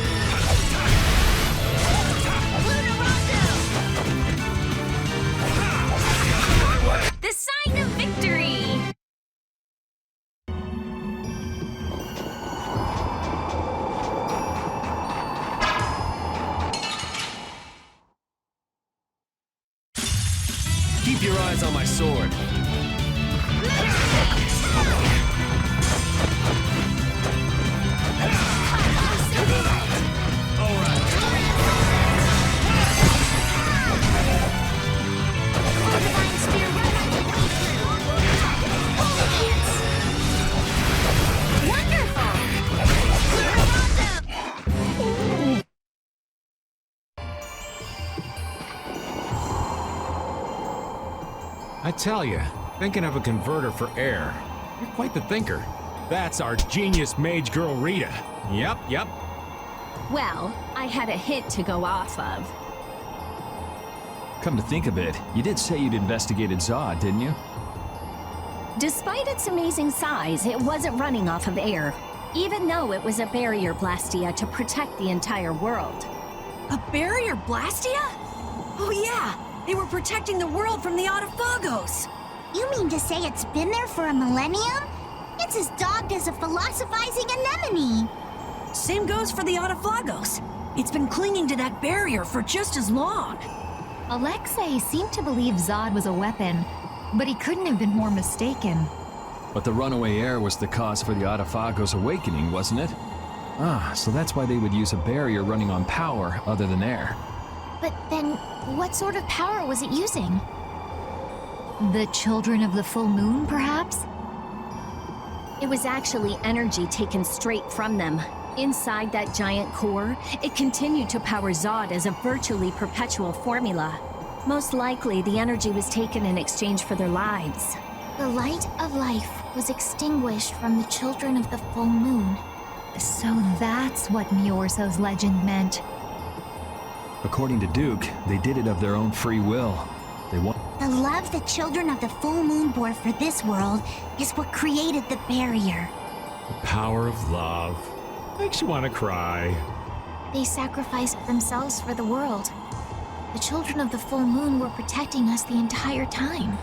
The sign of victory! Keep your eyes on my sword. I tell you, thinking of a converter for air. You're quite the thinker. That's our genius mage girl Rita. Yep. Well, I had a hint to go off of. Come to think of it, you did say you'd investigated Zod, didn't you? Despite its amazing size, it wasn't running off of air, even though it was a barrier blastia to protect the entire world. A barrier blastia? Oh yeah, they were protecting the world from the Autophagos. You mean to say it's been there for a millennium? It's as dogged as a philosophizing anemone. Same goes for the Autophagos. It's been clinging to that barrier for just as long. Alexei seemed to believe Zod was a weapon, but he couldn't have been more mistaken. But the runaway air was the cause for the Autophagos' awakening, wasn't it? Ah, so that's why they would use a barrier running on power other than air. But then, what sort of power was it using? The children of the full moon, perhaps? It was actually energy taken straight from them. Inside that giant core, it continued to power Zod as a virtually perpetual formula. Most likely, the energy was taken in exchange for their lives. The light of life was extinguished from the children of the full moon. So that's what Miorso's legend meant. According to Duke, they did it of their own free will. They want. The love the children of the full moon bore for this world is what created the barrier. The power of love. Makes you want to cry. They sacrificed themselves for the world. The children of the full moon were protecting us the entire time.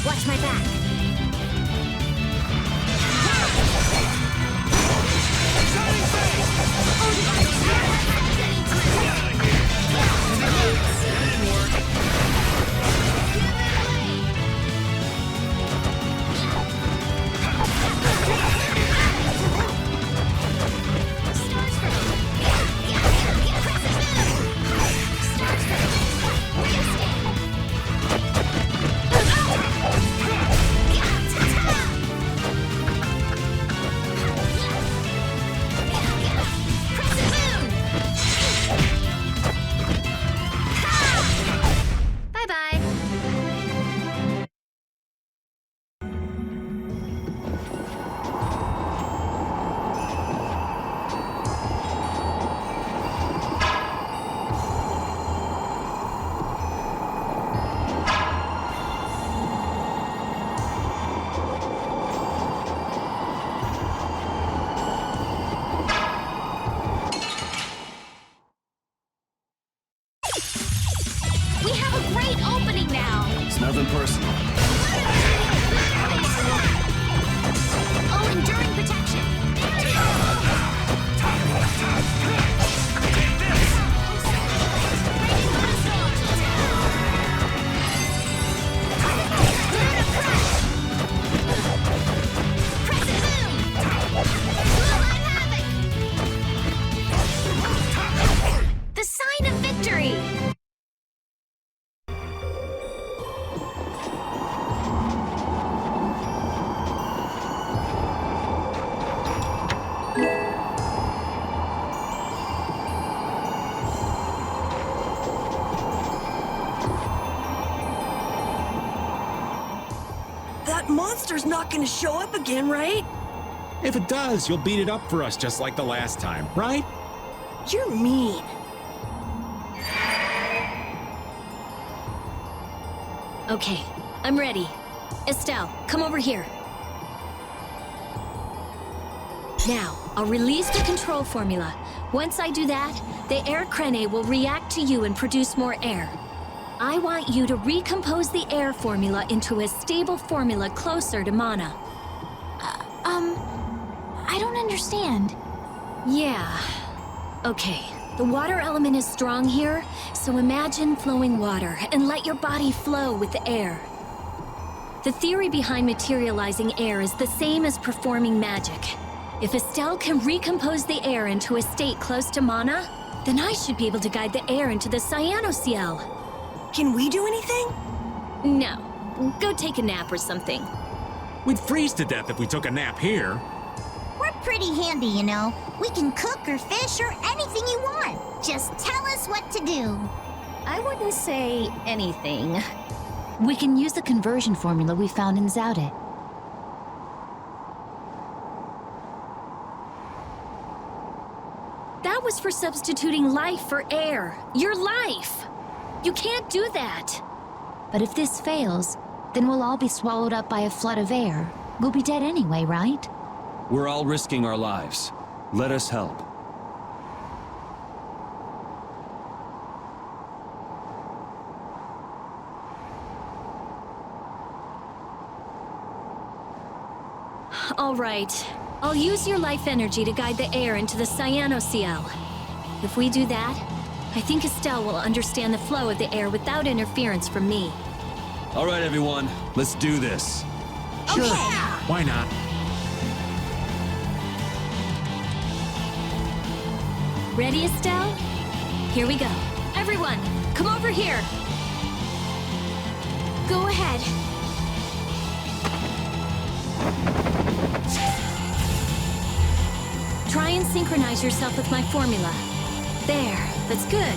Watch my back. Nothing personal. Oh, enduring protection. The sign of victory! That monster's not gonna show up again, right? If it does, you'll beat it up for us just like the last time, right? You're mean. Okay, I'm ready. Estelle, come over here. Now, I'll release the control formula. Once I do that, the air crene will react to you and produce more air. I want you to recompose the air formula into a stable formula closer to mana. I don't understand. Yeah. Okay, the water element is strong here, so imagine flowing water and let your body flow with the air. The theory behind materializing air is the same as performing magic. If Estelle can recompose the air into a state close to mana, then I should be able to guide the air into the Cyanoceal. Can we do anything? No. Go take a nap or something. We'd freeze to death if we took a nap here. We're pretty handy, you know. We can cook or fish or anything you want. Just tell us what to do. I wouldn't say anything. We can use the conversion formula we found in Zaude. That was for substituting life for air. Your life! You can't do that. But if this fails, then we'll all be swallowed up by a flood of air. We'll be dead anyway, right? We're all risking our lives. Let us help. All right. I'll use your life energy to guide the air into the Cyanoceal. If we do that, I think Estelle will understand the flow of the air without interference from me. All right, everyone. Let's do this. Sure. Why not? Ready, Estelle? Here we go. Everyone, come over here. Go ahead. Try and synchronize yourself with my formula. There, that's good.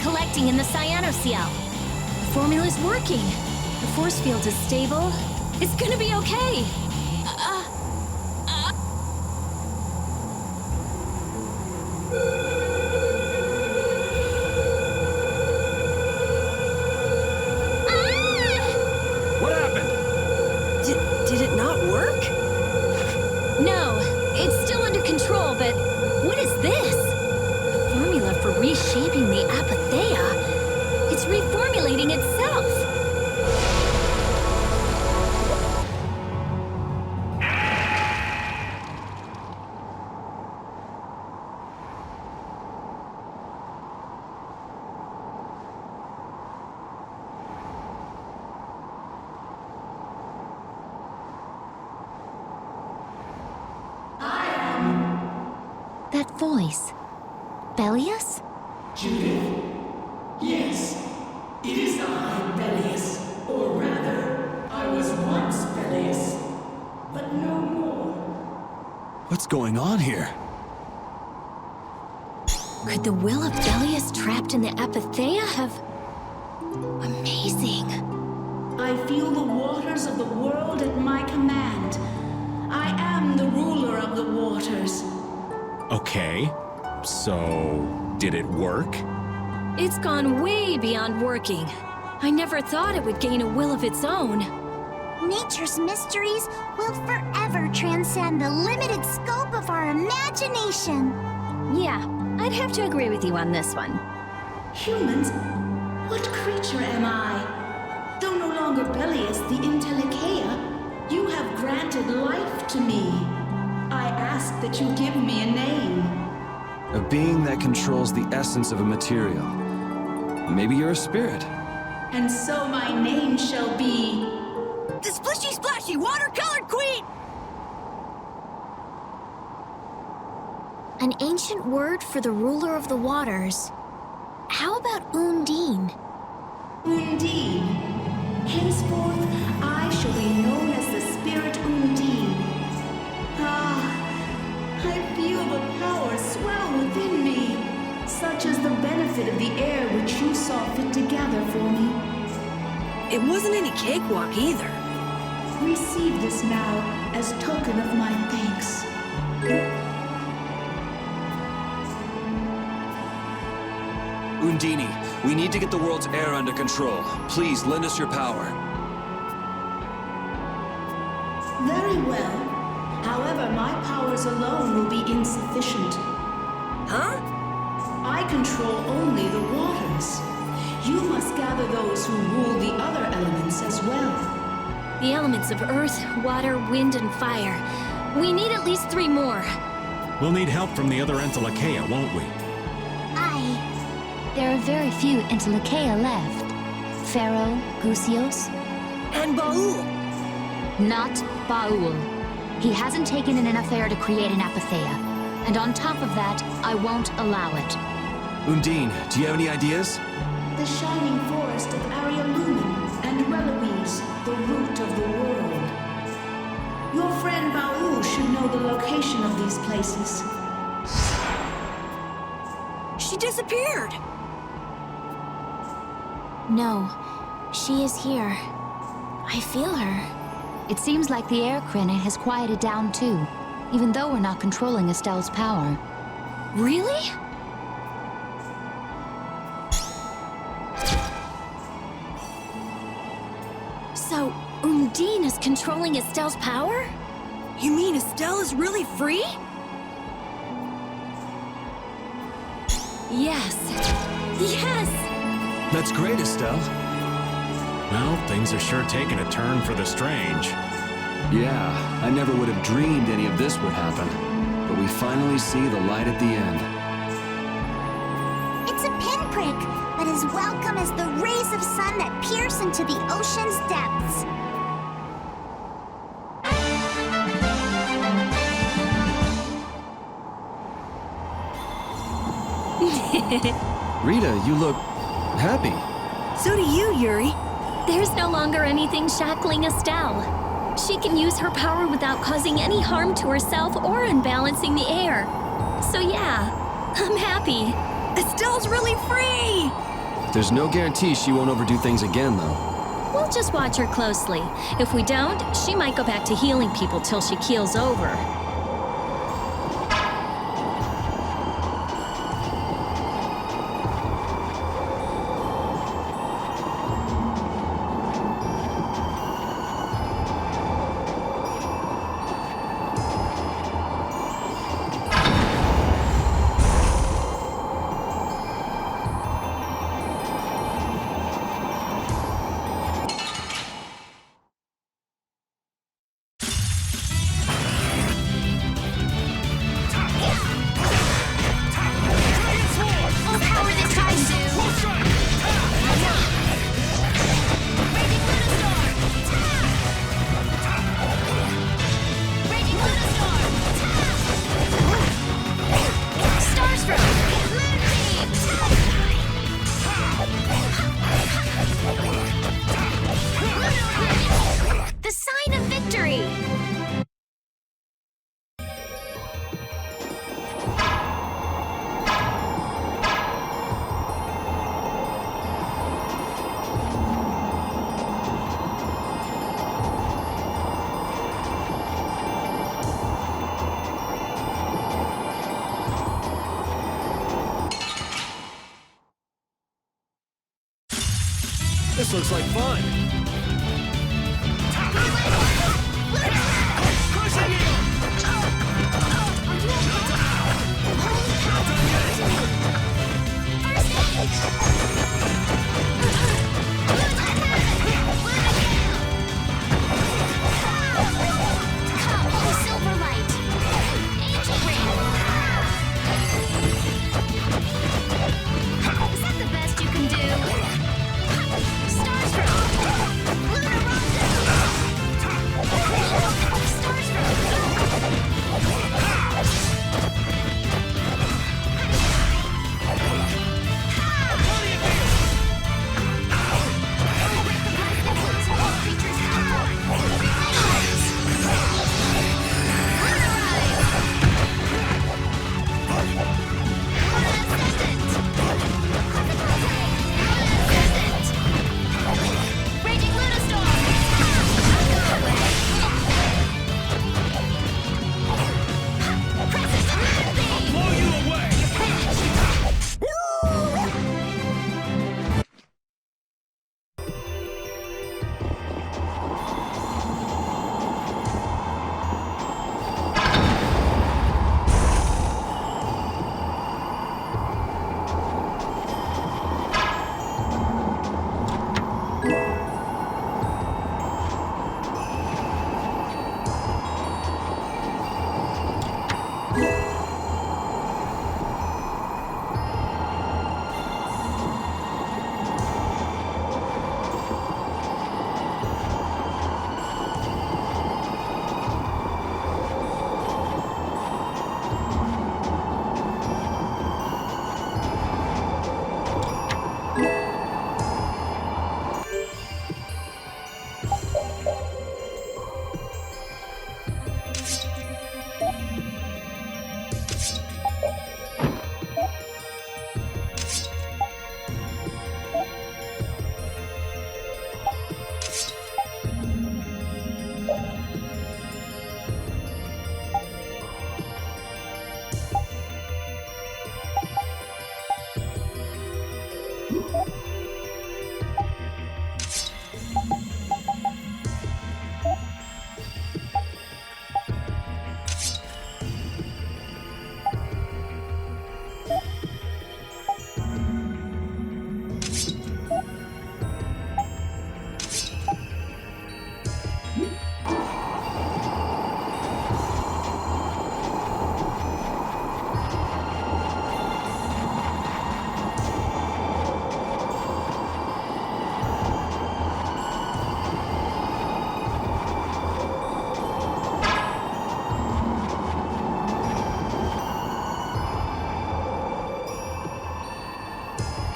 Collecting in the cyanocell. The formula's working. The force field is stable. It's gonna be okay. What happened? Did it not work? No, it's still under control, but what is this? The formula for reshaping the Apatheia. It's reformulating itself. That voice. Bellius? Judith? Yes, it is I, Bellius. Or rather, I was once Bellius, but no more. What's going on here? Could the will of Bellius trapped in the Apatheia have... Amazing. I feel the waters of the world at my command. I am the ruler of the waters. Okay, so did it work? It's gone way beyond working. I never thought it would gain a will of its own. Nature's mysteries will forever transcend the limited scope of our imagination. Yeah, I'd have to agree with you on this one. Humans? What creature am I? Though no longer Bellius the Intellicheia, you have granted life to me. I ask that you give me a name. A being that controls the essence of a material. Maybe you're a spirit. And so my name shall be... The Splishy Splashy Watercolored Queen! An ancient word for the ruler of the waters. How about Undine? Undine. Henceforth, I shall be known as the Spirit Undine. I feel the power swell within me, such as the benefit of the air which you saw fit to gather for me. It wasn't any cakewalk either. Receive this now as token of my thanks. Undine, we need to get the world's air under control. Please, lend us your power. Very well. However, my powers alone will be insufficient. Huh? I control only the waters. You must gather those who rule the other elements as well. The elements of earth, water, wind, and fire. We need at least 3 more. We'll need help from the other Intellicheia, won't we? There are very few Intellicheia left. Pharaoh, Gusios. And Baul. Not Baul. He hasn't taken in enough air to create an apatheia. And on top of that, I won't allow it. Undine, do you have any ideas? The shining forest of Area Lumen and Reloise, the root of the world. Your friend Baul should know the location of these places. She disappeared! No, she is here. I feel her. It seems like the air crinate has quieted down too, even though we're not controlling Estelle's power. Really? So, Undine is controlling Estelle's power? You mean Estelle is really free? Yes. Yes! That's great, Estelle. Well, things are sure taking a turn for the strange. Yeah, I never would have dreamed any of this would happen. But we finally see the light at the end. It's a pinprick, but as welcome as the rays of sun that pierce into the ocean's depths. Rita, you look happy. So do you, Yuri. There's no longer anything shackling Estelle. She can use her power without causing any harm to herself or unbalancing the air. So yeah, I'm happy. Estelle's really free! There's no guarantee she won't overdo things again, though. We'll just watch her closely. If we don't, she might go back to healing people till she keels over. This looks like fun. Is that the best you can do? Stars from Lunar Rondo!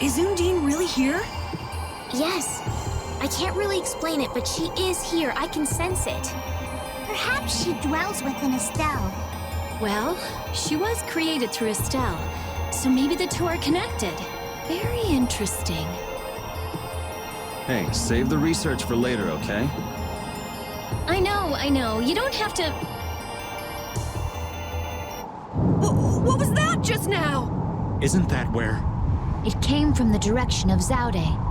Is Undine really here? Yes. I can't really explain it, but she is here. I can sense it. Perhaps she dwells within Estelle. Well, she was created through Estelle, so maybe the two are connected. Very interesting. Hey, save the research for later, okay? I know. You don't have to... What was that just now? Isn't that where? It came from the direction of Zaude.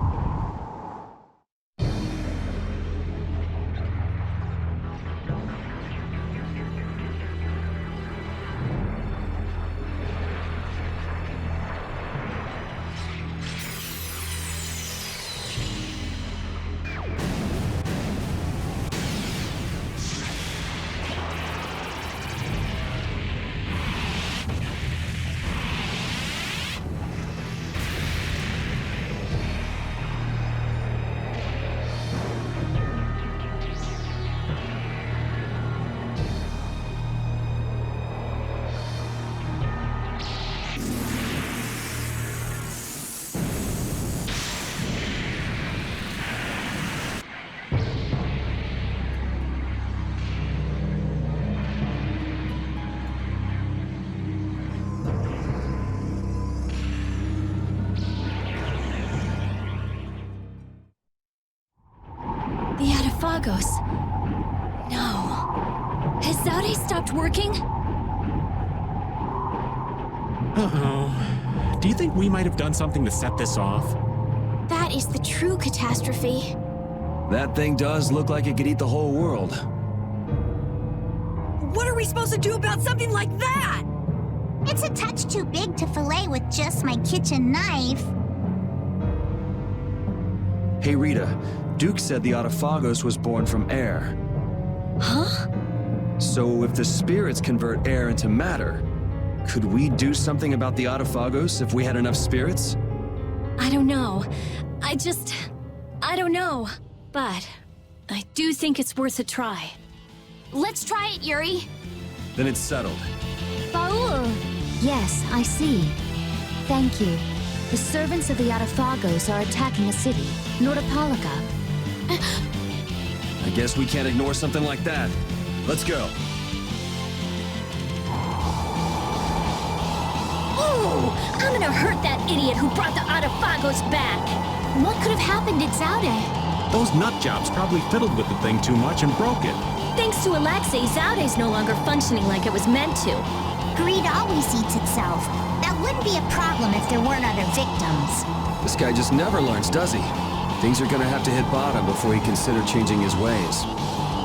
The Adafagos. No. Has Zaude stopped working? Uh-oh. Do you think we might have done something to set this off? That is the true catastrophe. That thing does look like it could eat the whole world. What are we supposed to do about something like that? It's a touch too big to fillet with just my kitchen knife. Hey, Rita. Duke said the Adafagos was born from air. Huh? So if the spirits convert air into matter, could we do something about the Adafagos if we had enough spirits? I don't know. I don't know. But I do think it's worth a try. Let's try it, Yuri. Then it's settled. Paul! Yes, I see. Thank you. The servants of the Adafagos are attacking a city, Nordopolica. I guess we can't ignore something like that. Let's go. Ooh! I'm gonna hurt that idiot who brought the Adafagos back! What could have happened at Zaude? Those nutjobs probably fiddled with the thing too much and broke it. Thanks to Alexei, Zaude's no longer functioning like it was meant to. Greed always eats itself. That wouldn't be a problem if there weren't other victims. This guy just never learns, does he? Things are gonna have to hit bottom before he consider changing his ways.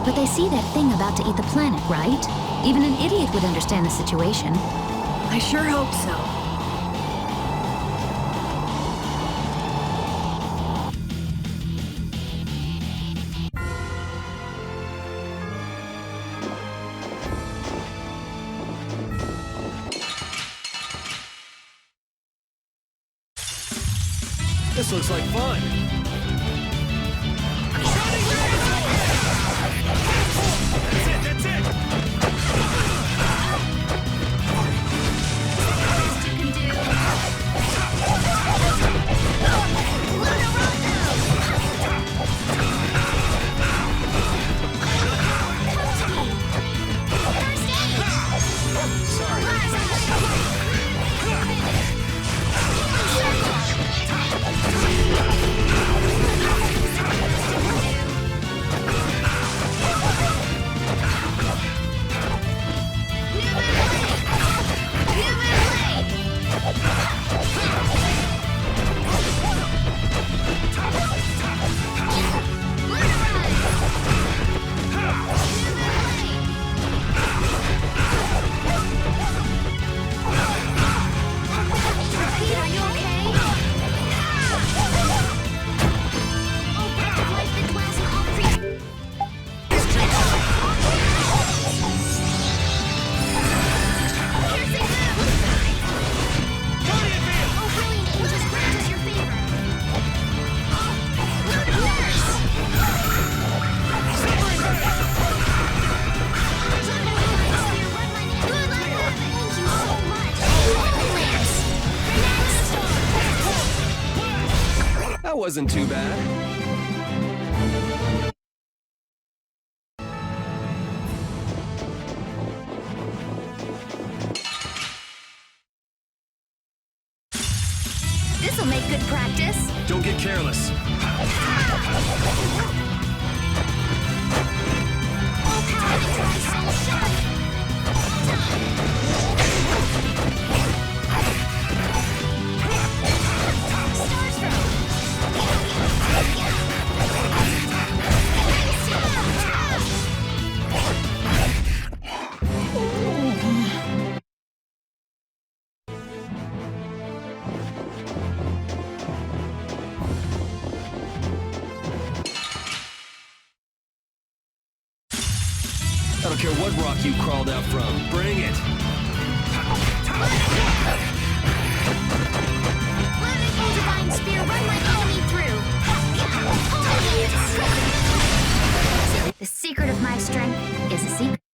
But they see that thing about to eat the planet, right? Even an idiot would understand the situation. I sure hope so. This looks like fun. That's it! Sorry. wasn't too bad. This'll make good practice. Don't get careless. Full power into my soul shot. Stars throw. I don't care what rock you crawled out from. Bring it. Let a divine spear run my enemy through. The secret of my strength is a secret.